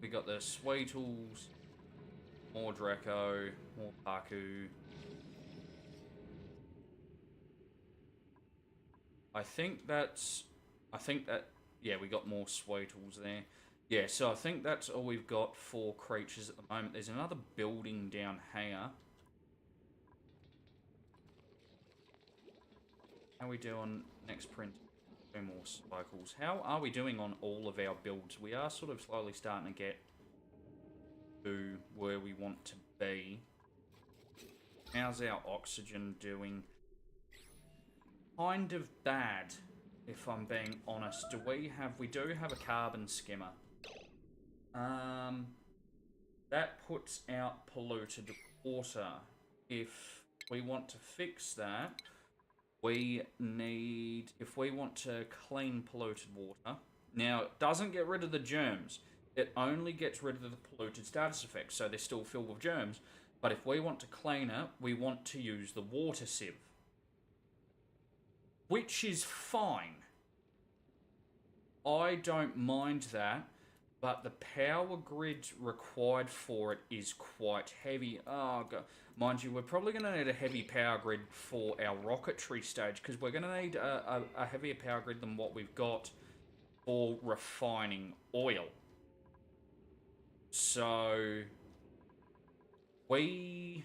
We got the Sweetles. More Draco. More Parku. I think that... Yeah, we got more Sweetles there. Yeah, so I think that's all we've got for creatures at the moment. There's another building down here. How are we doing next print? 2 more cycles. How are we doing on all of our builds? We are sort of slowly starting to get to where we want to be. How's our oxygen doing? Kind of bad, if I'm being honest. We do have a carbon skimmer. that puts out polluted water. If we want to fix that, we need, if we want to clean polluted water, now it doesn't get rid of the germs, it only gets rid of the polluted status effects, so they're still filled with germs. But if we want to clean it, we want to use the water sieve, which is fine. I don't mind that, but the power grid required for it is quite heavy. Oh, God. Mind you, we're probably going to need a heavy power grid for our rocketry stage, because we're going to need a heavier power grid than what we've got for refining oil. So, we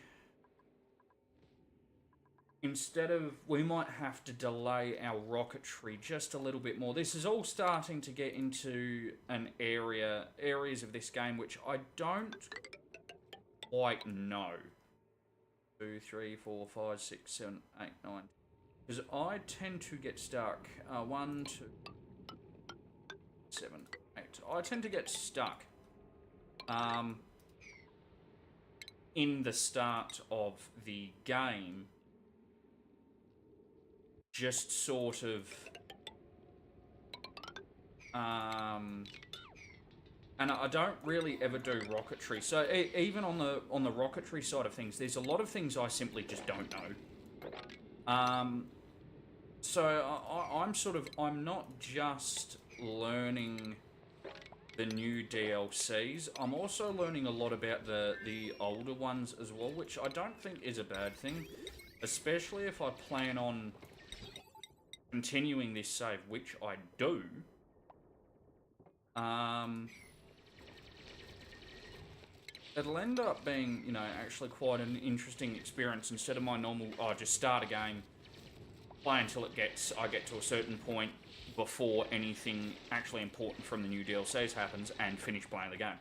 might have to delay our rocketry just a little bit more. This is all starting to get into areas of this game which I don't quite know. 2, 3, 4, 5, 6, 7, 8, 9. Because I tend to get stuck. 1, 2, 7, 8. I tend to get stuck in the start of the game. Just sort of and I don't really ever do rocketry. So even on the rocketry side of things, there's a lot of things I simply just don't know. So I'm not just learning the new DLCs. I'm also learning a lot about the older ones as well, which I don't think is a bad thing, especially if I plan on continuing this save, which I do. It'll end up being, you know, actually quite an interesting experience instead of my normal, just start a game, play until I get to a certain point before anything actually important from the new DLCs happens and finish playing the game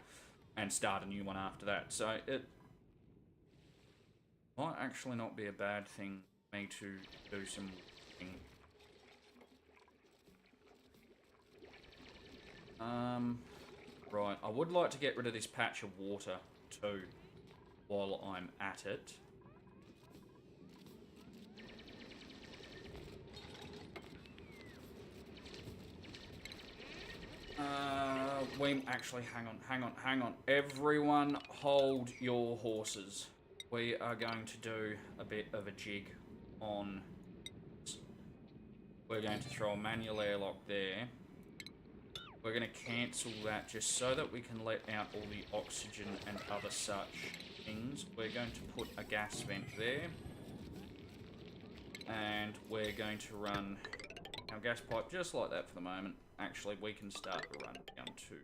and start a new one after that. So it might actually not be a bad thing for me to do some thing. Right, I would like to get rid of this patch of water too while I'm at it. We actually, hang on. Everyone hold your horses. We are going to do a bit of a jig on. We're going to throw a manual airlock there. We're going to cancel that just so that we can let out all the oxygen and other such things. We're going to put a gas vent there. And we're going to run our gas pipe just like that for the moment. Actually, we can start to run down to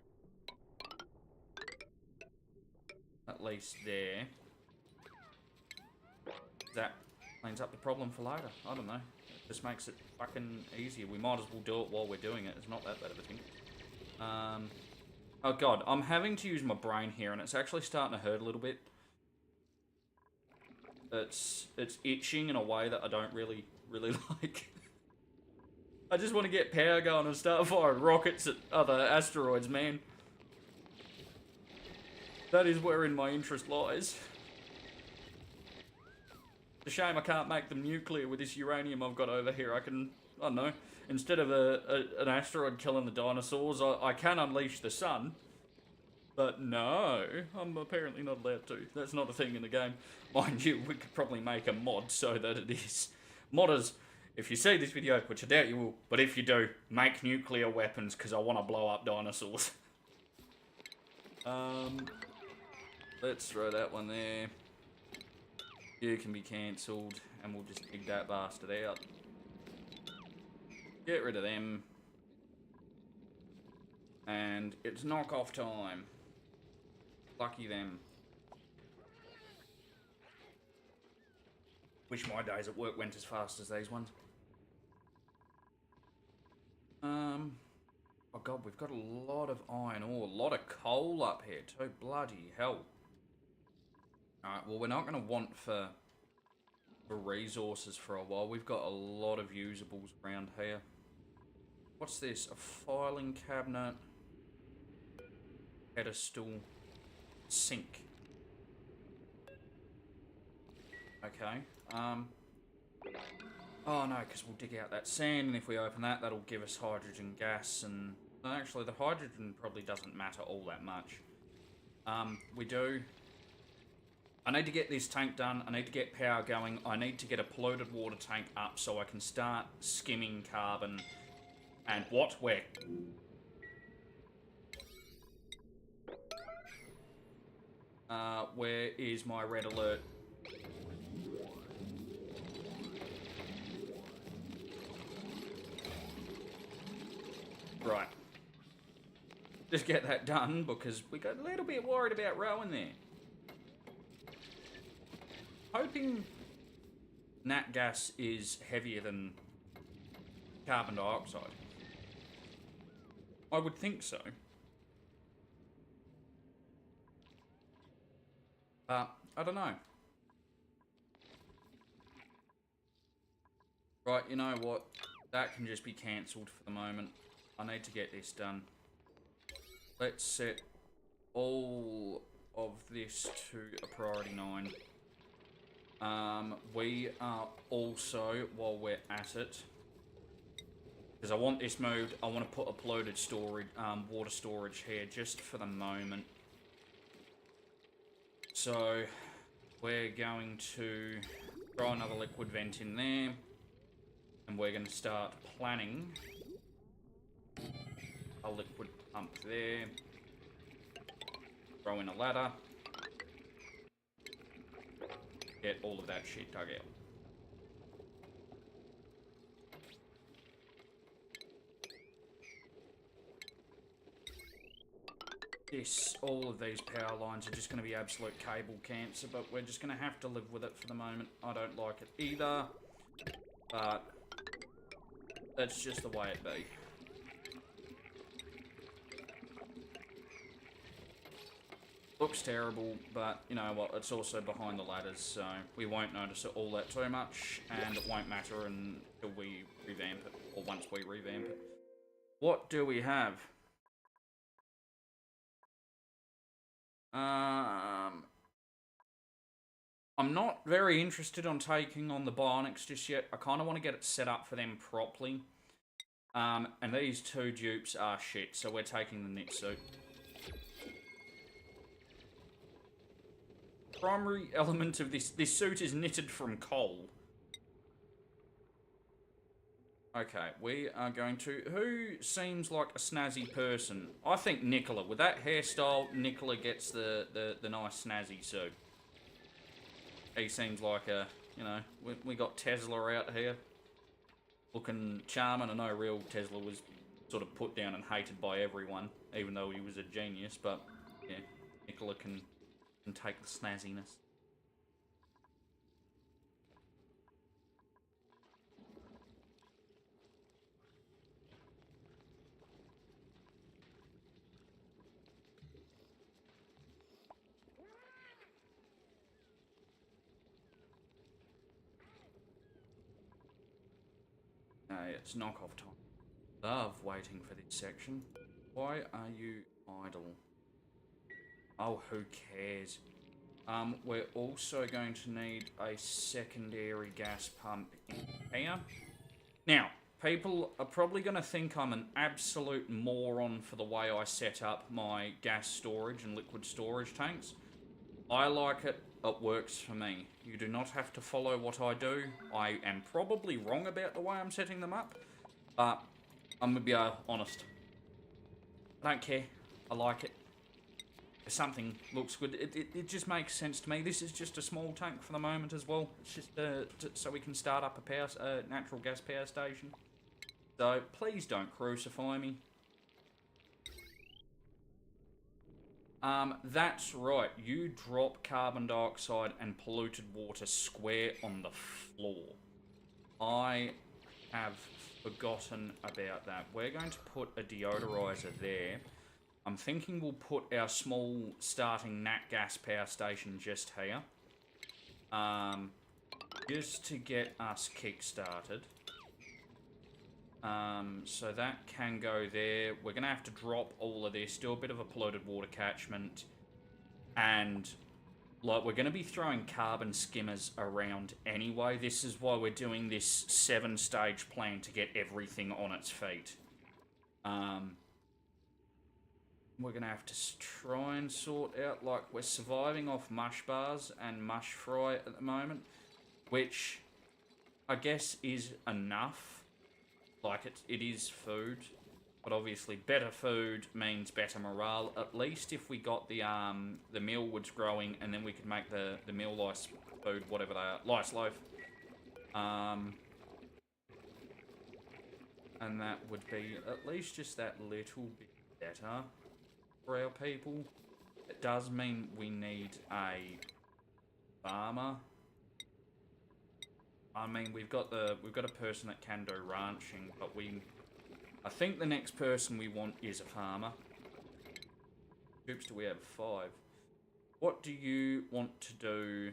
at least there. That cleans up the problem for later. I don't know. It just makes it fucking easier. We might as well do it while we're doing it. It's not that bad of a thing. Oh god, I'm having to use my brain here, and it's actually starting to hurt a little bit. It's itching in a way that I don't really like. I just want to get power going and start firing rockets at other asteroids, man. That is wherein my interest lies. It's a shame I can't make them nuclear with this uranium I've got over here. I don't know, instead of an asteroid killing the dinosaurs, I can unleash the sun. But no, I'm apparently not allowed to. That's not a thing in the game. Mind you, we could probably make a mod so that it is. Modders, if you see this video, which I doubt you will, but if you do, make nuclear weapons, because I want to blow up dinosaurs. Let's throw that one there. You can be cancelled, and we'll just dig that bastard out. Get rid of them. And it's knock-off time. Lucky them. Wish my days at work went as fast as these ones. Oh god, we've got a lot of iron ore, a lot of coal up here too. Bloody hell. Alright, well we're not going to want for resources for a while. We've got a lot of usables around here. What's this? A filing cabinet. Pedestal. Sink. Okay. Oh no, because we'll dig out that sand, and if we open that, that'll give us hydrogen gas, and actually the hydrogen probably doesn't matter all that much. We do. I need to get this tank done, I need to get power going, I need to get a polluted water tank up so I can start skimming carbon. And what? Where? Where is my red alert? Right. Just get that done, because we got a little bit worried about Rowan there. Hoping nat gas is heavier than carbon dioxide. I would think so. I don't know. Right, you know what? That can just be cancelled for the moment. I need to get this done. Let's set all of this to a priority 9. We are also, while we're at it, because I want this moved, I want to put a polluted storage, water storage here just for the moment. So we're going to throw another liquid vent in there, and we're going to start planning a liquid pump there. Throw in a ladder. Get all of that shit dug out. All of these power lines are just going to be absolute cable cancer, but we're just going to have to live with it for the moment. I don't like it either, but that's just the way it be. Looks terrible, but you know what, it's also behind the ladders, so we won't notice it all that too much, and it won't matter until we revamp it, or once we revamp it. What do we have? I'm not very interested on taking on the bionics just yet. I kind of want to get it set up for them properly. And these two dupes are shit, so we're taking the knit suit. Primary element of this suit is knitted from coal. Okay, we are going to... Who seems like a snazzy person? I think Nicola. With that hairstyle, Nicola gets the nice snazzy suit. He seems like a... You know, we got Tesla out here. Looking charming. I know real Tesla was sort of put down and hated by everyone, even though he was a genius, but yeah, Nicola can take the snazziness. It's knockoff time. Love waiting for this section. Why are you idle? Oh, who cares? We're also going to need a secondary gas pump in here. Now, people are probably going to think I'm an absolute moron for the way I set up my gas storage and liquid storage tanks. I like it. It works for me. You do not have to follow what I do. I am probably wrong about the way I'm setting them up, but I'm going to be honest. I don't care. I like it. If something looks good, it just makes sense to me. This is just a small tank for the moment as well. It's just so we can start up a natural gas power station. So please don't crucify me. That's right. You drop carbon dioxide and polluted water square on the floor. I have forgotten about that. We're going to put a deodorizer there. I'm thinking we'll put our small starting nat gas power station just here. Just to get us kick-started. So that can go there. We're going to have to drop all of this, do a bit of a polluted water catchment, and like, we're going to be throwing carbon skimmers around anyway. This is why we're doing this 7-stage plan to get everything on its feet. We're going to have to try and sort out, like, we're surviving off mush bars and mush fry at the moment, which I guess is enough. Like, it is food, but obviously better food means better morale. At least if we got the mealwoods growing, and then we could make the meal lice food, whatever they are, lice loaf. And that would be at least just that little bit better for our people. It does mean we need a farmer. I mean, we've got a person that can do ranching, but I think the next person we want is a farmer. Oops, do we have 5? What do you want to do,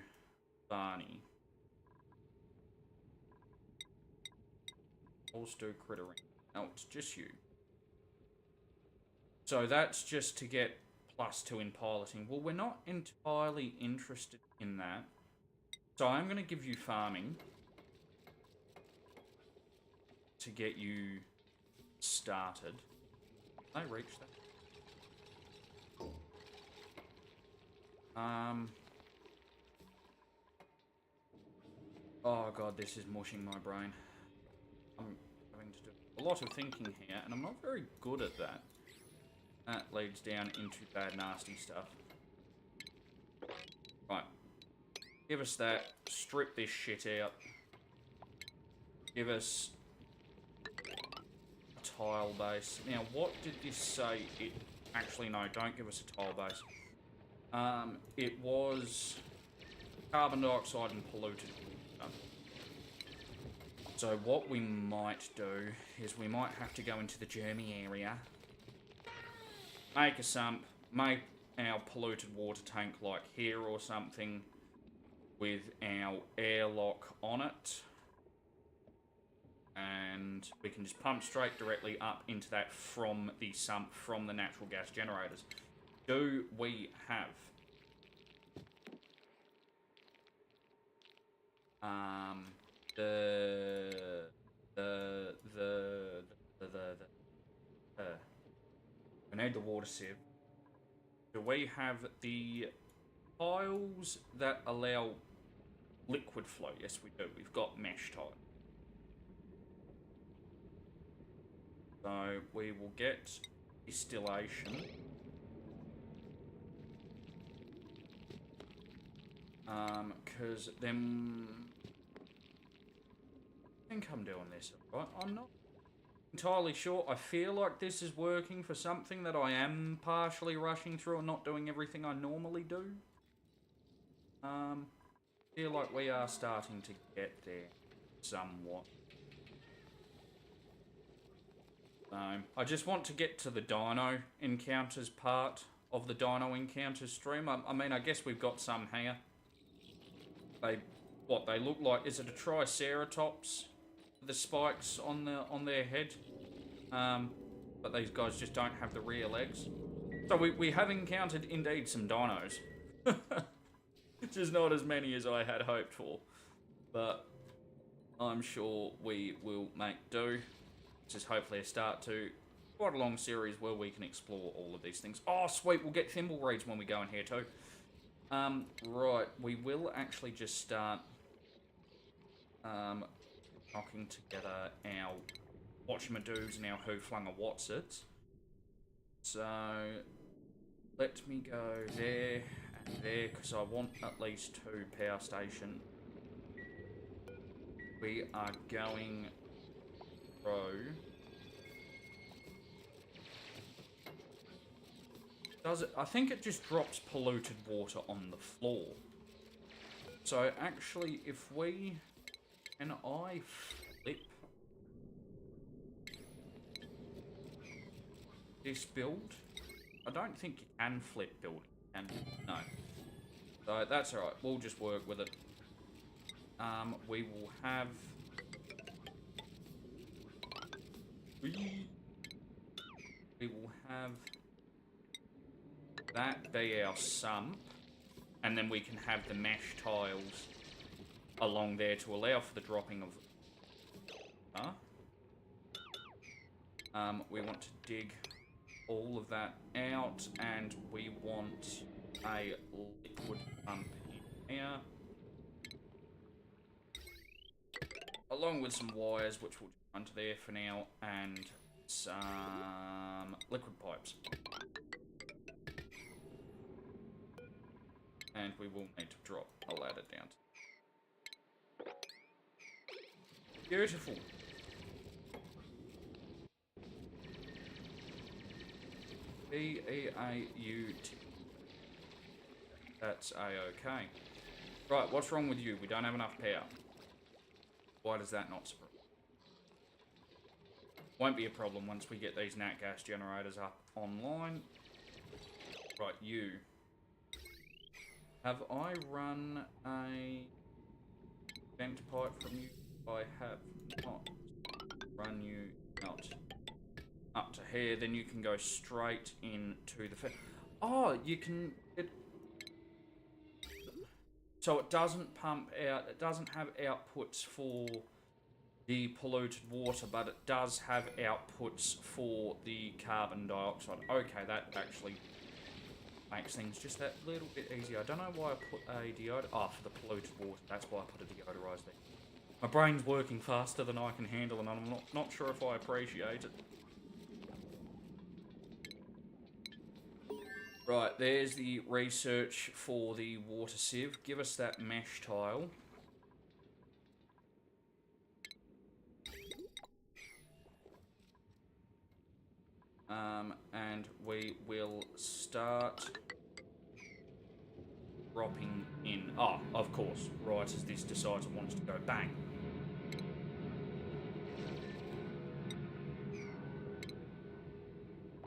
Barney? Also crittering. No, it's just you. So that's just to get +2 in piloting. Well, we're not entirely interested in that. So I'm going to give you farming to get you started. Can I reach that? Oh god, this is mushing my brain. I'm having to do a lot of thinking here, and I'm not very good at that. That leads down into bad, nasty stuff. Right. Give us that. Strip this shit out. Give us a tile base. Now, what did this say? Actually, no, don't give us a tile base. It was carbon dioxide and polluted water. So what we might do is we might have to go into the Jeremy area, make a sump, make our polluted water tank like here or something with our airlock on it. And we can just pump straight directly up into that from the sump, from the natural gas generators. Do we have we need the water sieve. Do we have the tiles that allow liquid flow? Yes, we do. We've got mesh tiles. So we will get distillation. Because then I think I'm doing this, right? I'm not entirely sure. I feel like this is working for something that I am partially rushing through and not doing everything I normally do. Feel like we are starting to get there somewhat. I just want to get to the Dino encounters part of the Dino encounters stream. I mean, I guess we've got some here. They look like? Is it a Triceratops? The spikes on their head, but these guys just don't have the rear legs. So we have encountered indeed some dinos, just not as many as I had hoped for. But I'm sure we will make do. This is hopefully a start to quite a long series where we can explore all of these things. Oh, sweet, we'll get thimble reeds when we go in here too. Right, we will actually just start knocking together our Watchamadoos and our Who-Flung-a Watsits. So, let me go there and there, because I want at least 2 power stations. We are going through. Does it? I think it just drops polluted water on the floor. So actually, if we... Can I flip this build? I don't think you can flip building, can you? No. So that's alright, we'll just work with it. We will have... We will have that be our sump. And then we can have the mesh tiles along there to allow for the dropping of... we want to dig all of that out, and we want a liquid pump in here. Along with some wires, which we'll just run to there for now, and some liquid pipes. And we will need to drop a ladder down. Beautiful. B-E-A-U-T. That's A-OK. Right, what's wrong with you? We don't have enough power. Why does that not surprise? Won't be a problem once we get these nat gas generators up online. Right, you. Have I run a vent pipe from you? I have not. Run you out up to here, then you can go straight into the... Oh, you can... So it doesn't pump out, it doesn't have outputs for the polluted water, but it does have outputs for the carbon dioxide. Okay, that actually makes things just that little bit easier. I don't know why I put a deodorizer. Oh, for the polluted water, that's why I put a deodorizer there. My brain's working faster than I can handle, and I'm not sure if I appreciate it. Right, there's the research for the water sieve. Give us that mesh tile. And we will start dropping in. Oh, of course, right as this decides it wants to go bang.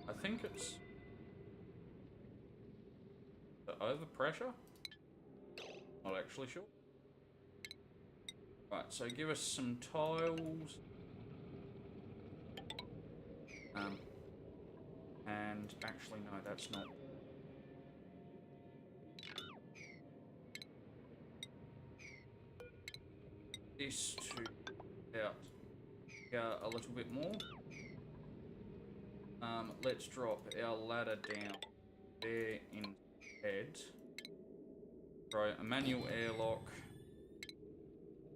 I think it's the overpressure. Not actually sure. Right, so give us some tiles. And actually, no, that's not. This to out here a little bit more. Let's drop our ladder down there instead. Throw a manual airlock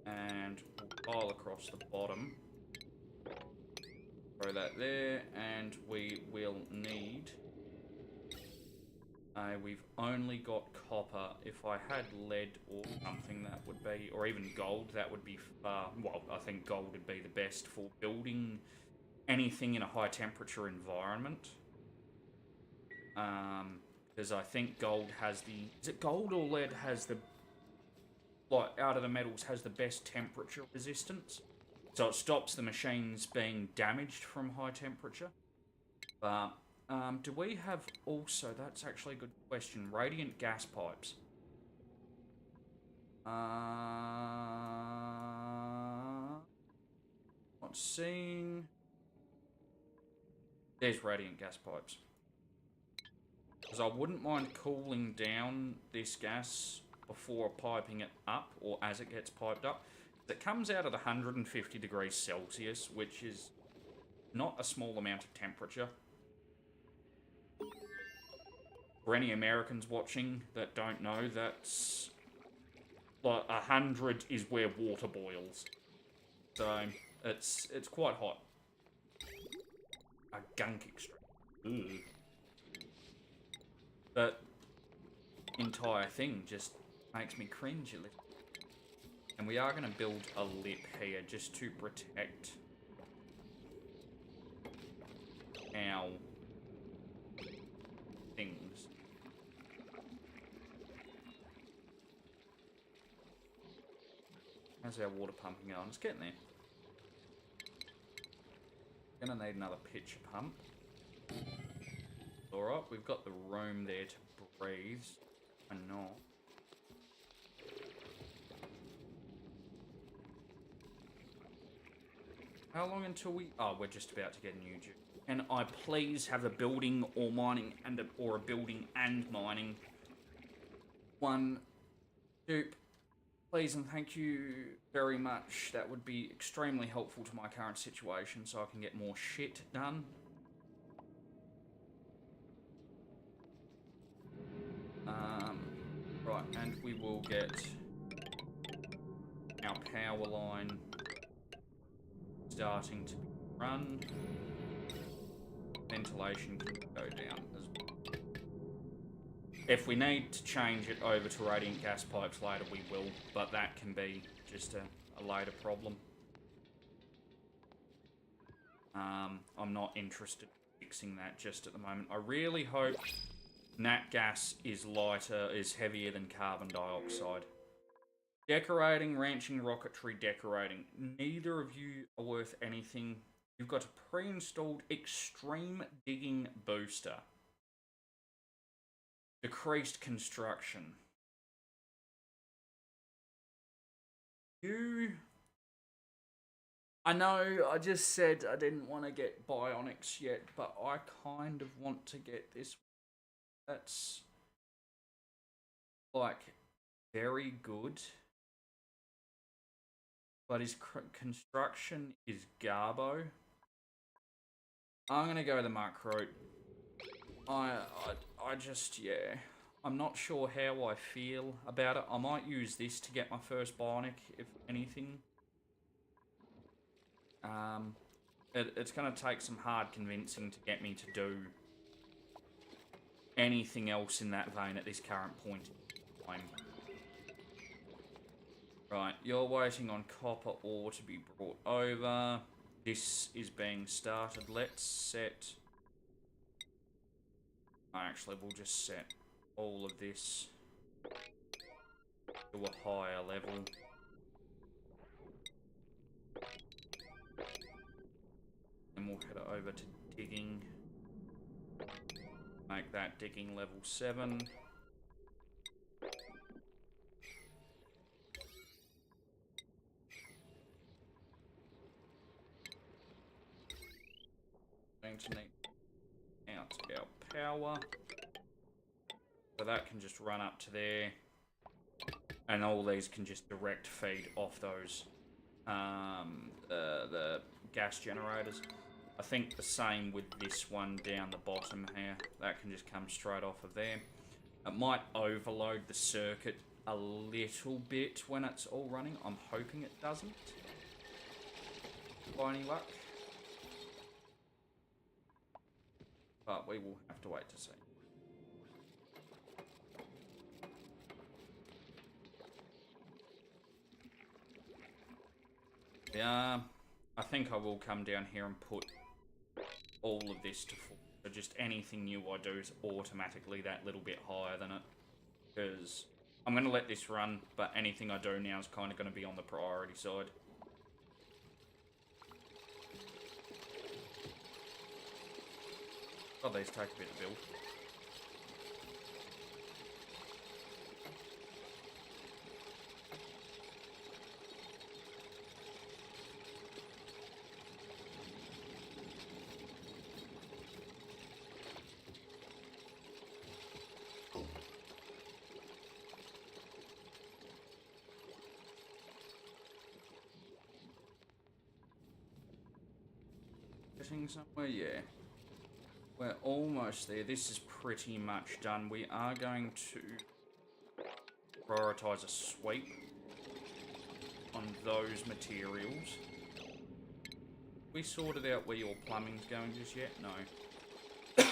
and we'll pile across the bottom. Throw that there, and we will need... we've only got copper. If I had lead or something, that would be... Or even gold, that would be far... Well, I think gold would be the best for building anything in a high temperature environment. Because I think gold has the... Is it gold or lead has the... Like, out of the metals, has the best temperature resistance? So it stops the machines being damaged from high temperature. But, do we have also... That's actually a good question. Radiant gas pipes. Not seeing... There's radiant gas pipes. Because I wouldn't mind cooling down this gas before piping it up, or as it gets piped up. It comes out at 150 degrees Celsius, which is not a small amount of temperature. For any Americans watching that don't know, that's... Like, 100 is where water boils. So, it's quite hot. A gunk extract. That entire thing just makes me cringe a little. And we are going to build a lip here just to protect our things. How's our water pumping going? It's getting there. Gonna need another pitcher pump. Alright, we've got the room there to breathe. And not. How long until we... Oh, we're just about to get a new dude. Can I please have a building or mining or a building and mining one dupe. Please and thank you very much. That would be extremely helpful to my current situation so I can get more shit done. Right, and we will get our power line starting to be run. Ventilation can go down as well. If we need to change it over to radiant gas pipes later, we will, but that can be just a later problem. I'm not interested in fixing that just at the moment. I really hope nat gas is lighter, is heavier than carbon dioxide. Decorating, ranching, rocketry, decorating. Neither of you are worth anything. You've got a pre-installed extreme digging booster. Decreased construction. I know I just said I didn't want to get bionics yet, but I kind of want to get this. That's like very good. But his construction is garbo. I'm gonna go the muck route. I just, yeah. I'm not sure how I feel about it. I might use this to get my first bionic, if anything. It's gonna take some hard convincing to get me to do anything else in that vein at this current point in time. Right, you're waiting on copper ore to be brought over. This is being started. Let's set... Actually, we'll just set all of this to a higher level. And we'll head over to digging. Make that digging level 7. Going to need out our power. So that can just run up to there. And all these can just direct feed off those the gas generators. I think the same with this one down the bottom here. That can just come straight off of there. It might overload the circuit a little bit when it's all running. I'm hoping it doesn't. By any luck. But we will have to wait to see. Yeah, I think I will come down here and put all of this to full. So just anything new I do is automatically that little bit higher than it. Because I'm going to let this run, but anything I do now is kind of going to be on the priority side. Oh, these take a bit to build. Getting somewhere, yeah. We're almost there. This is pretty much done. We are going to prioritize a sweep on those materials. We sorted out where your plumbing's going just yet? No.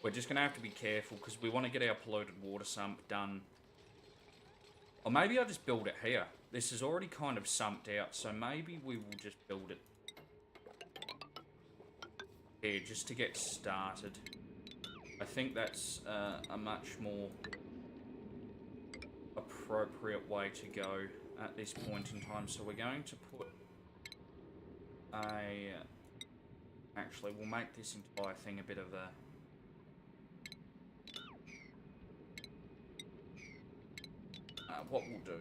We're just going to have to be careful because we want to get our polluted water sump done. Or maybe I'll just build it here. This is already kind of sumped out, so maybe we will just build it here just to get started. I think that's a much more appropriate way to go at this point in time. So we're going to put a... Actually, we'll make this entire thing a bit of a... what we'll do,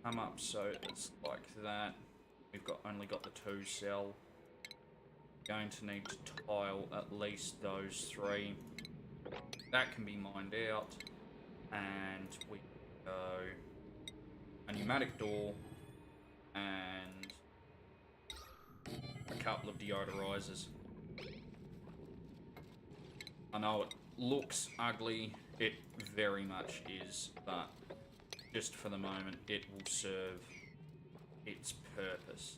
come up so it's like that. We've only got the 2 cell. Going to need to tile at least those 3. that can be mined out. And we go a pneumatic door and a couple of deodorizers. I know it looks ugly, it very much is, but just for the moment it will serve its purpose.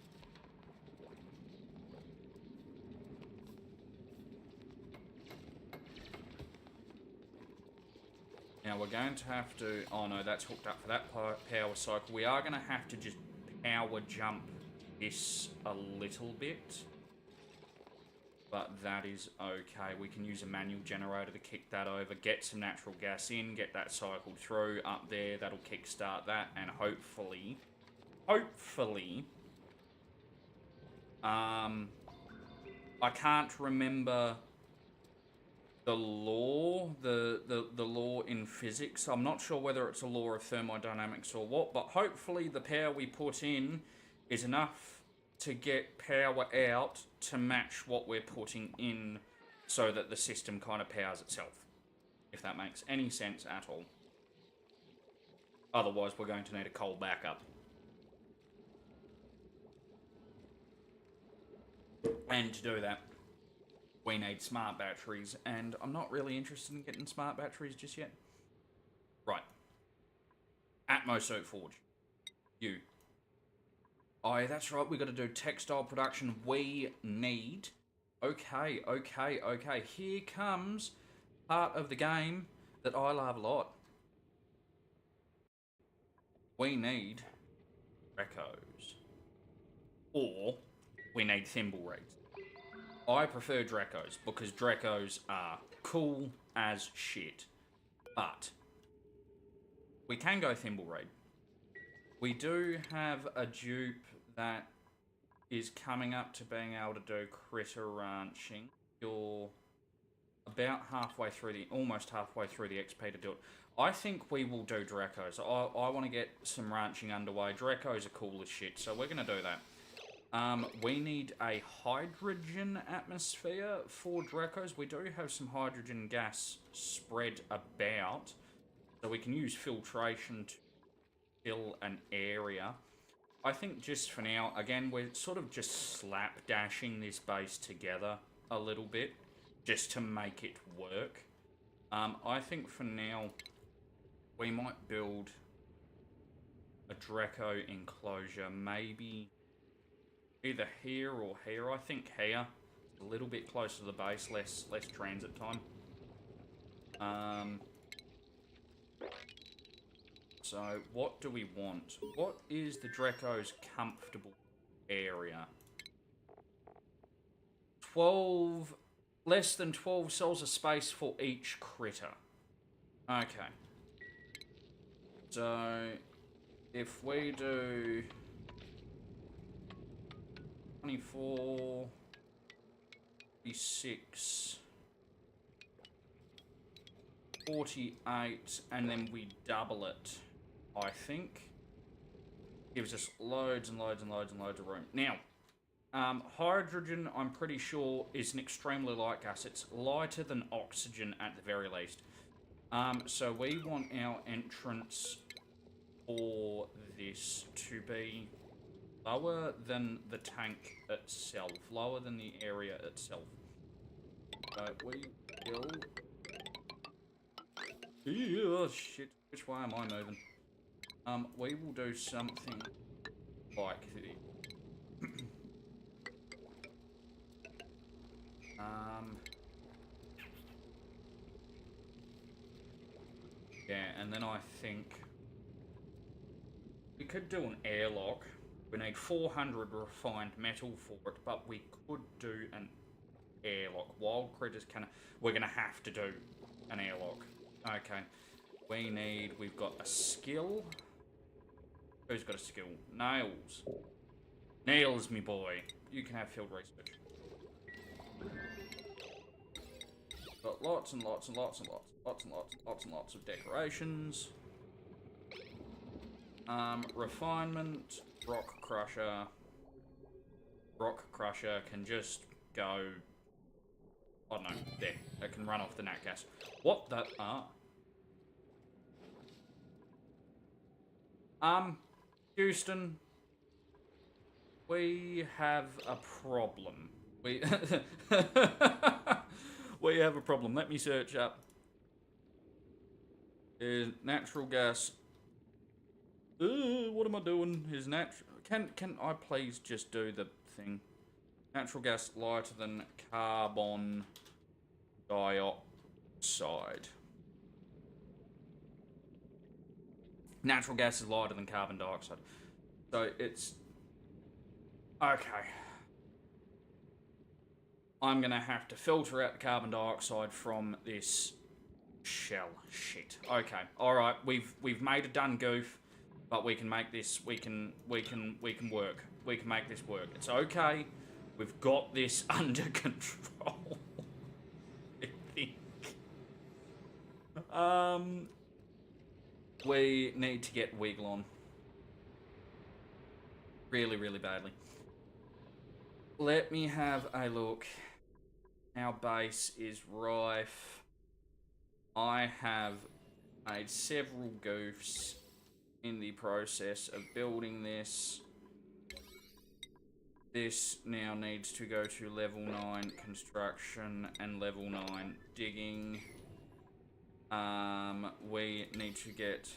Now we're going to have to... Oh no, that's hooked up for that power cycle. We are going to have to just power jump this a little bit. But that is okay. We can use a manual generator to kick that over, get some natural gas in, get that cycled through up there. That'll kickstart that, and hopefully... I can't remember the law, the law in physics. I'm not sure whether it's a law of thermodynamics or what, but hopefully the power we put in is enough to get power out to match what we're putting in so that the system kind of powers itself, if that makes any sense at all. Otherwise, we're going to need a coal backup. And to do that, we need smart batteries, and I'm not really interested in getting smart batteries just yet. Right. Atmos Oak Forge. You. Oh, that's right, we got to do textile production. We need... Okay. Here comes part of the game that I love a lot. We need Drecos. Or we need thimble rigs. I prefer Drecos because Drecos are cool as shit. But we can go thimble raid. We do have a dupe that is coming up to being able to do critter ranching. You're about halfway through almost halfway through the XP to do it. I think we will do Drecos. I want to get some ranching underway. Drecos are cool as shit, so we're going to do that. We need a hydrogen atmosphere for Drecos. We do have some hydrogen gas spread about, so we can use filtration to fill an area. I think just for now, again, we're sort of just slapdashing this base together a little bit, just to make it work. I think for now, we might build a Dreco enclosure, maybe either here or here. I think here, a little bit closer to the base, less transit time. So what do we want? What is the Dreco's comfortable area? 12, less than 12 cells of space for each critter. Okay. So if we do 24, 46, 48, and then we double it, I think, gives us loads and loads and loads and loads of room. Now, hydrogen, I'm pretty sure, is an extremely light gas. It's lighter than oxygen at the very least. So we want our entrance for this to be lower than the tank itself, lower than the area itself. So we will... Oh shit, which way am I moving? We will do something like this. Yeah, and then I think we could do an airlock. We need 400 refined metal for it, but we could do an airlock. Wild critters can... We're going to have to do an airlock. Okay. We've got a skill. Who's got a skill? Nails. Nails, me boy. You can have field research. Got lots and lots and lots and lots and lots of decorations. Refinement, rock crusher. Rock crusher can just go, I don't know, there. that can run off the nat gas. What the... Houston, we have a problem. We we have a problem. Let me search up. Is natural gas... what am I doing? Is natural... Can I please just do the thing? Natural gas lighter than carbon dioxide. Natural gas is lighter than carbon dioxide. So it's... Okay. I'm gonna have to filter out the carbon dioxide from this shell. Shit. Okay. Alright, we've made a done goof, but we can make this, we can work. We can make this work. It's okay. We've got this under control. I think. We need to get wiggle on. Really, really badly. Let me have a look. Our base is rife. I have made several goofs in the process of building this. This now needs to go to level 9 construction and level 9 digging. We need to get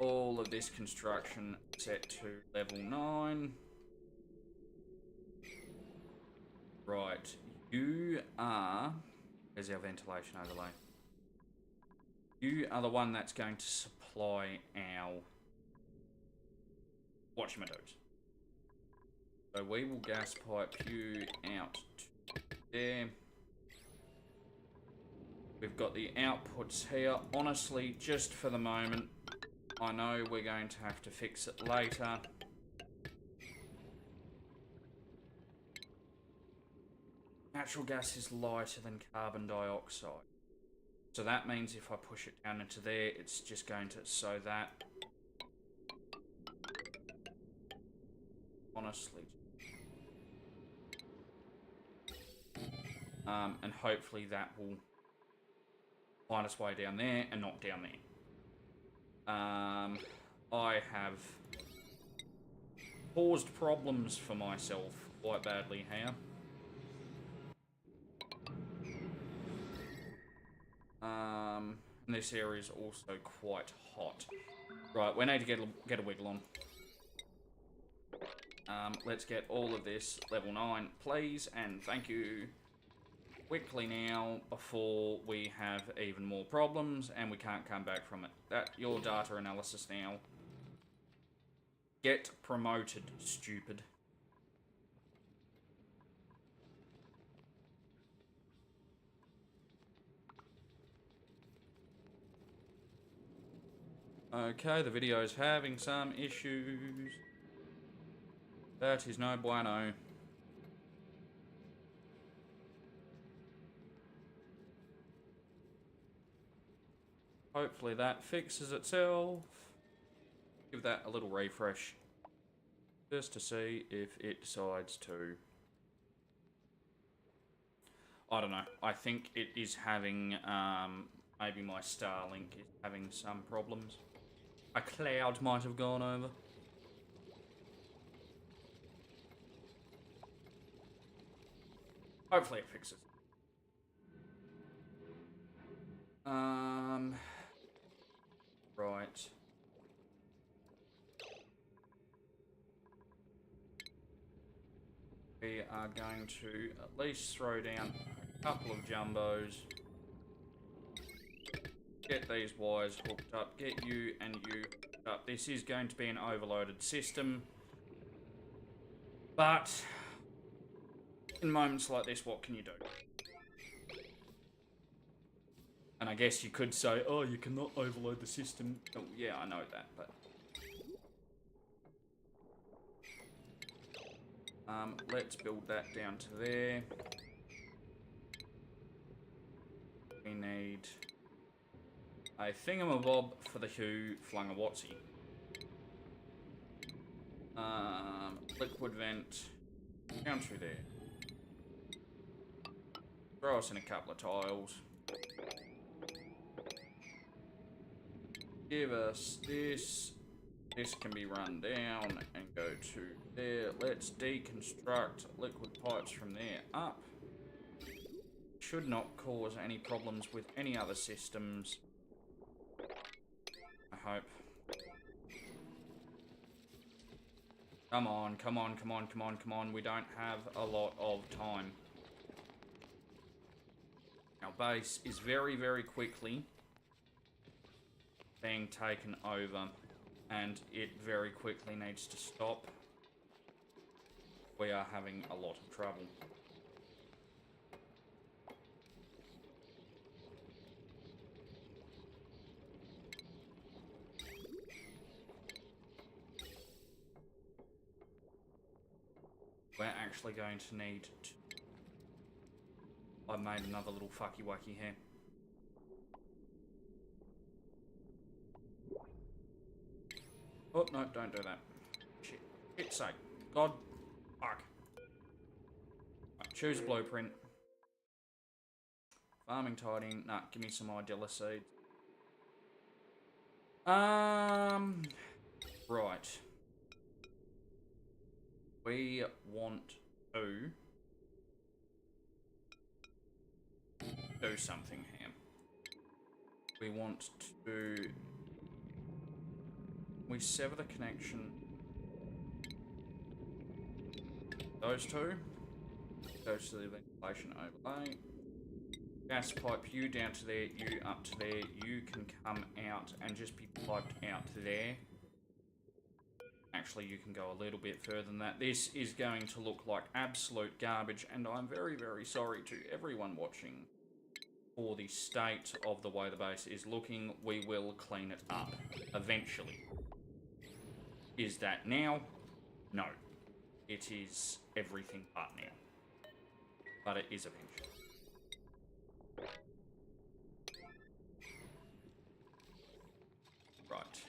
all of this construction set to level 9. Right, you are... There's our ventilation overlay. You are the one that's going to supply our whatchamadoos. So we will gas pipe you out to there. We've got the outputs here. Honestly, just for the moment, I know we're going to have to fix it later. Natural gas is lighter than carbon dioxide. So that means if I push it down into there, it's just going to sow that. Honestly. And hopefully that will find its way down there and not down there. I have caused problems for myself quite badly here. And this area is also quite hot. Right, we need to get a wiggle on. Let's get all of this level 9, please, and thank you. Quickly now, before we have even more problems and we can't come back from it. Your data analysis now. Get promoted, stupid. Okay, the video is having some issues. That is no bueno. Hopefully that fixes itself. Give that a little refresh. Just to see if it decides to... I don't know. I think it is having... maybe my Starlink is having some problems. A cloud might have gone over. Hopefully it fixes. Right. We are going to at least throw down a couple of jumbos. Get these wires hooked up. Get you and you hooked up. This is going to be an overloaded system. But in moments like this, what can you do? And I guess you could say, oh, you cannot overload the system. Oh, yeah, I know that, but... let's build that down to there. We need a thingamabob for the Hugh Flungawatsy. Liquid vent down through there. Throw us in a couple of tiles. Give us this. This can be run down and go to there. Let's deconstruct liquid pipes from there up. Should not cause any problems with any other systems. I hope. Come on, come on, come on, come on, come on. We don't have a lot of time. Our base is very, very quickly being taken over, and it very quickly needs to stop. We are having a lot of trouble. We're actually going to need to... I made another little fucky wacky here. Oh, no, don't do that. Shit. Shit's sake. God. Fuck. Right, choose a blueprint. Farming tidying. Nah, give me some Idilla seeds. Right. We want to do something here. We want to... We sever the connection. Those two. Goes to the ventilation overlay. Gas pipe, you down to there, you up to there. You can come out and just be piped out to there. Actually, you can go a little bit further than that. This is going to look like absolute garbage, and I'm very, very sorry to everyone watching for the state of the way the base is looking. We will clean it up eventually. Is that now? No. It is everything but now. But it is eventually. Right.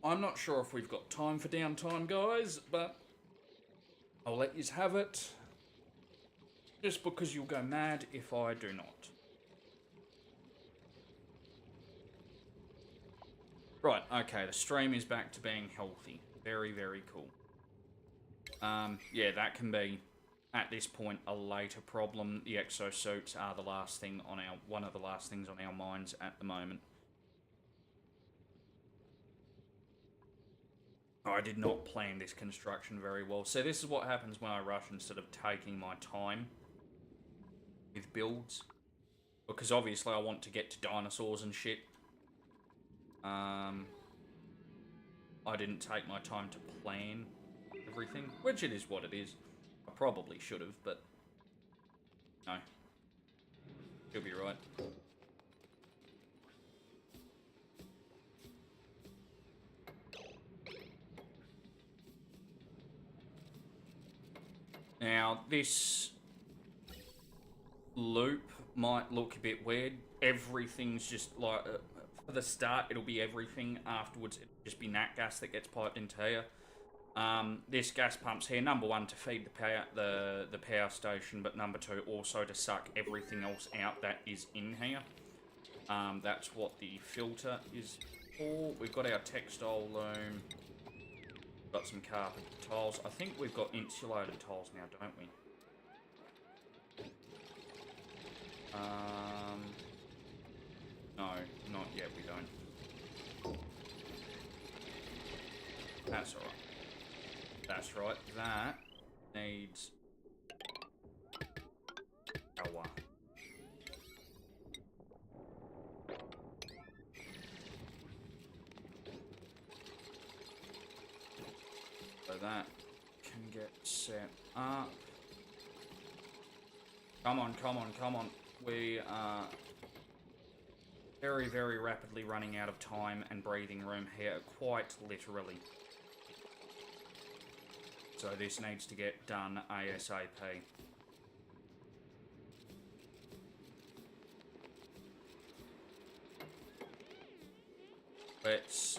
I'm not sure if we've got time for downtime, guys, but I'll let yous have it. Just because you'll go mad if I do not. Right, okay, the stream is back to being healthy. Very, very cool. Yeah, that can be, at this point, a later problem. The exosuits are the last thing on our, one of the last things on our minds at the moment. I did not plan this construction very well. So this is what happens when I rush instead of taking my time with builds. Because obviously I want to get to dinosaurs and shit. I didn't take my time to plan everything, which it is what it is. I probably should have, but no. You'll be right. Now, this loop might look a bit weird. Everything's just like... for the start, it'll be everything. Afterwards, it'll just be nat gas that gets piped into here. This gas pump's here, number one, to feed the power station, but number two, also to suck everything else out that is in here. That's what the filter is for. We've got our textile loom. Got some carpet tiles. I think we've got insulated tiles now, don't we? No, not yet, we don't. That's alright. That's right, that needs power. So that can get set up. Come on, come on, come on. We are very, very rapidly running out of time and breathing room here, quite literally. So this needs to get done ASAP. Let's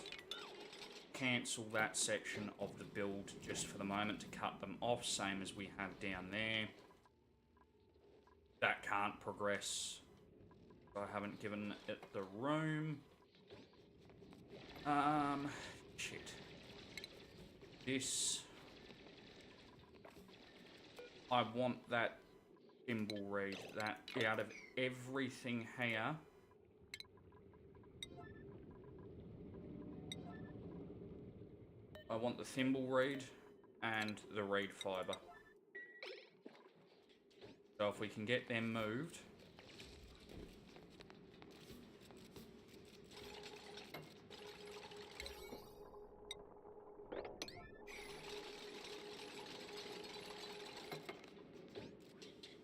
cancel that section of the build just for the moment to cut them off, same as we have down there. That can't progress. I haven't given it the room. Shit. This. I want that thimble reed. That out of everything here. I want the thimble reed and the reed fibre. So if we can get them moved.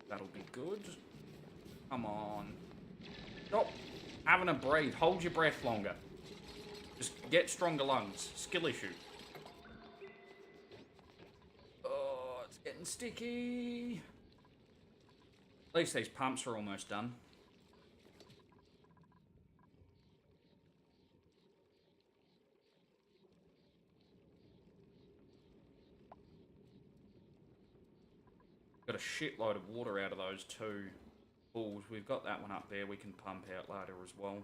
That'll be good. Come on. Stop having a breathe. Hold your breath longer. Just get stronger lungs. Skill issue. Oh, it's getting sticky. At least these pumps are almost done. Got a shitload of water out of those two pools. We've got that one up there we can pump out later as well.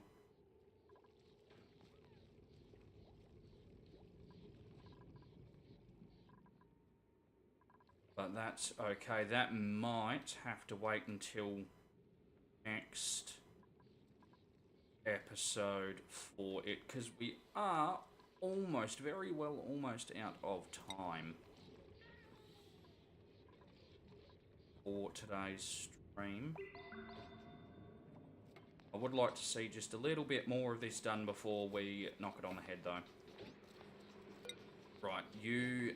But that's okay. That might have to wait until next episode for it, because we are almost, very well almost out of time for today's stream. I would like to see just a little bit more of this done before we knock it on the head, though. Right, you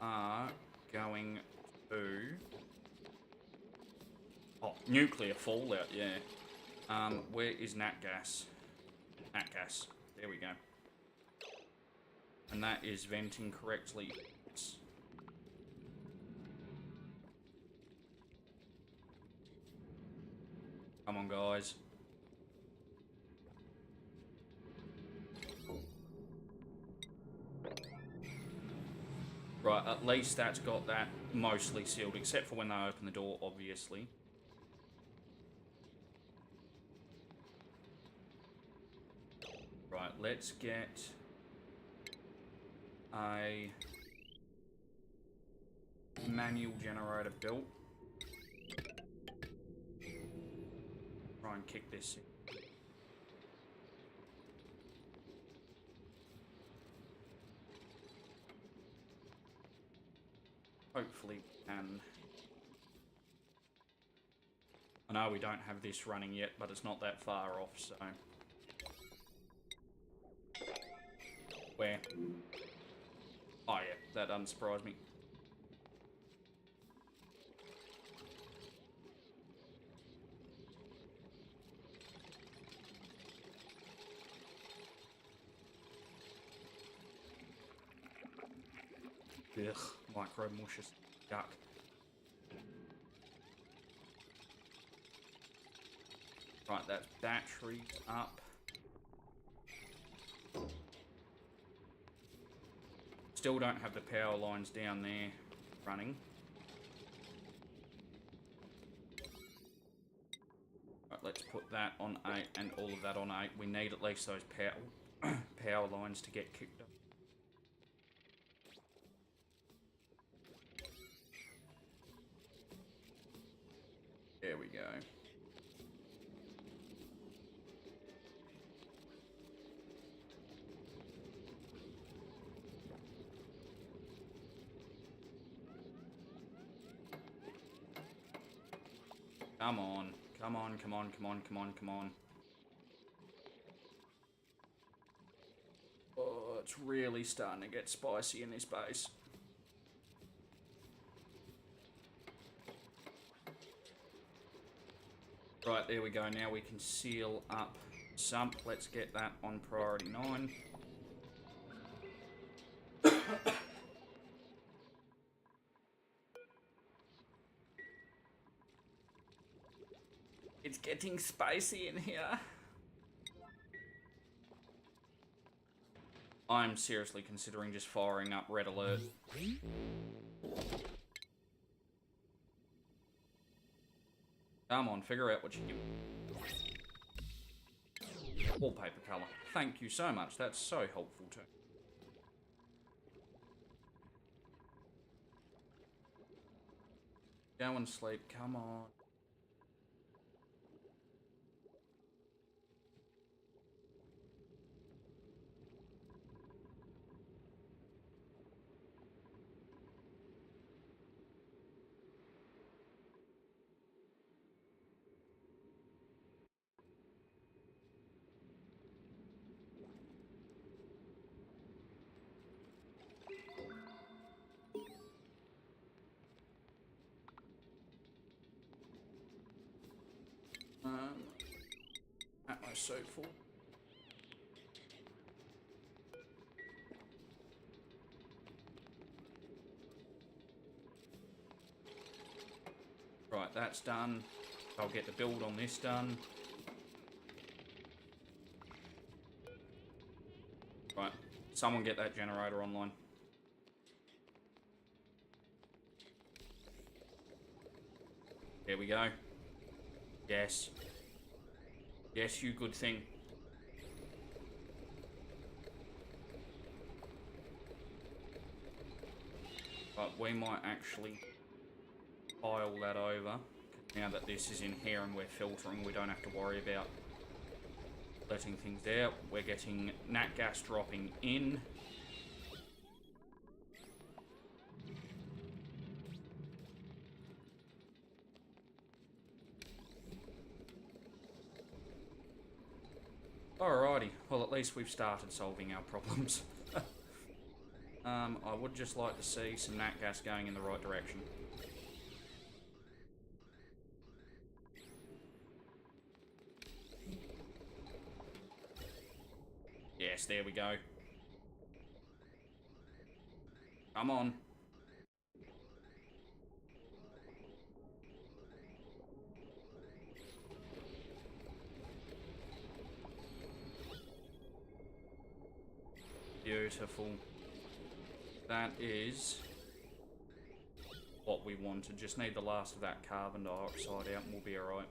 are going to... Oh, nuclear fallout, yeah. Where is nat gas? Nat gas. There we go. And that is venting correctly. Come on, guys. Right, at least that's got that mostly sealed, except for when they open the door, obviously. Right, let's get a manual generator built. Try and kick this in. Hopefully we can. I know we don't have this running yet, but it's not that far off, so... Where? Oh yeah, that doesn't surprise me. Ugh, micro mushes. Yuck. Right, that's battery up. Still don't have the power lines down there running. Right, let's put that on 8 and all of that on 8. We need at least those power lines to get kicked up. There we go. Come on, come on, come on, come on, come on, come on. Oh, it's really starting to get spicy in this base. Right, there we go. Now we can seal up sump. Let's get that on priority 9. It's getting spicy in here. I'm seriously considering just firing up Red Alert. Come on, figure out what you do. Wallpaper colour. Thank you so much. That's so helpful too. Go and sleep. Come on. At my so full. Right, that's done. I'll get the build on this done. Right, someone get that generator online. There we go. Yes. Yes, you good thing. But we might actually pile that over. Now that this is in here and we're filtering, we don't have to worry about letting things out. We're getting nat gas dropping in. Alrighty, well at least we've started solving our problems. I would just like to see some nat gas going in the right direction. Yes, there we go. Come on. Beautiful. That is what we wanted. Just need the last of that carbon dioxide out and we'll be alright.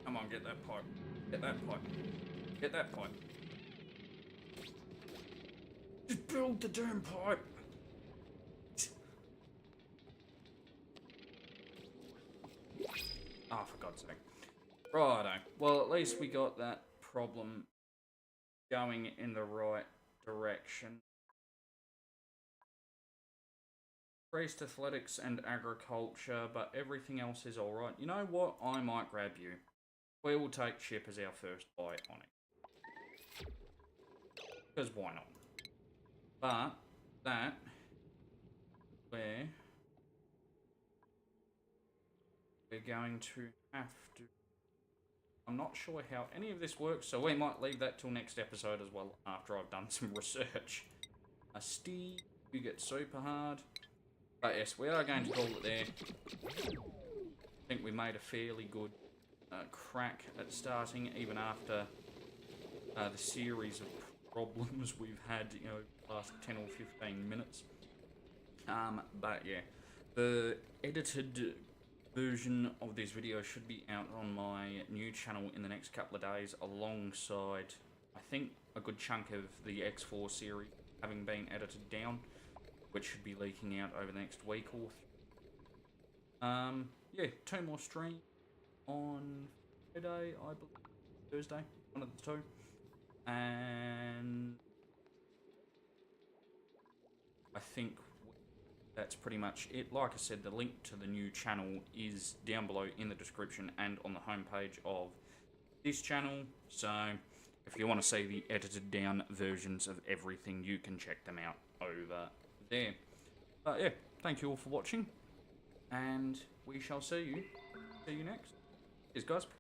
Come on, get that pipe. Get that pipe. Get that pipe. Just build the damn pipe. Oh, for God's sake. Righto. Well, at least we got that problem going in the right direction. Increased athletics and agriculture, but everything else is alright. You know what? I might grab you. We will take Chip as our first buy on it. Because why not? But that we're going to have to... I'm not sure how any of this works, so we might leave that till next episode as well, after I've done some research. Steve, you get super hard. But yes, we are going to call it there. I think we made a fairly good crack at starting, even after the series of problems we've had, you know, the last 10 or 15 minutes. But yeah, the edited version of this video should be out on my new channel in the next couple of days, alongside, I think, a good chunk of the X4 series having been edited down, which should be leaking out over the next week or yeah, 2 more streams on Friday, I believe, Thursday, one of the two, and I think that's pretty much it. Like I said, the link to the new channel is down below in the description and on the homepage of this channel, so if you want to see the edited down versions of everything, you can check them out over there. But yeah, thank you all for watching, and we shall see you next. Cheers, guys.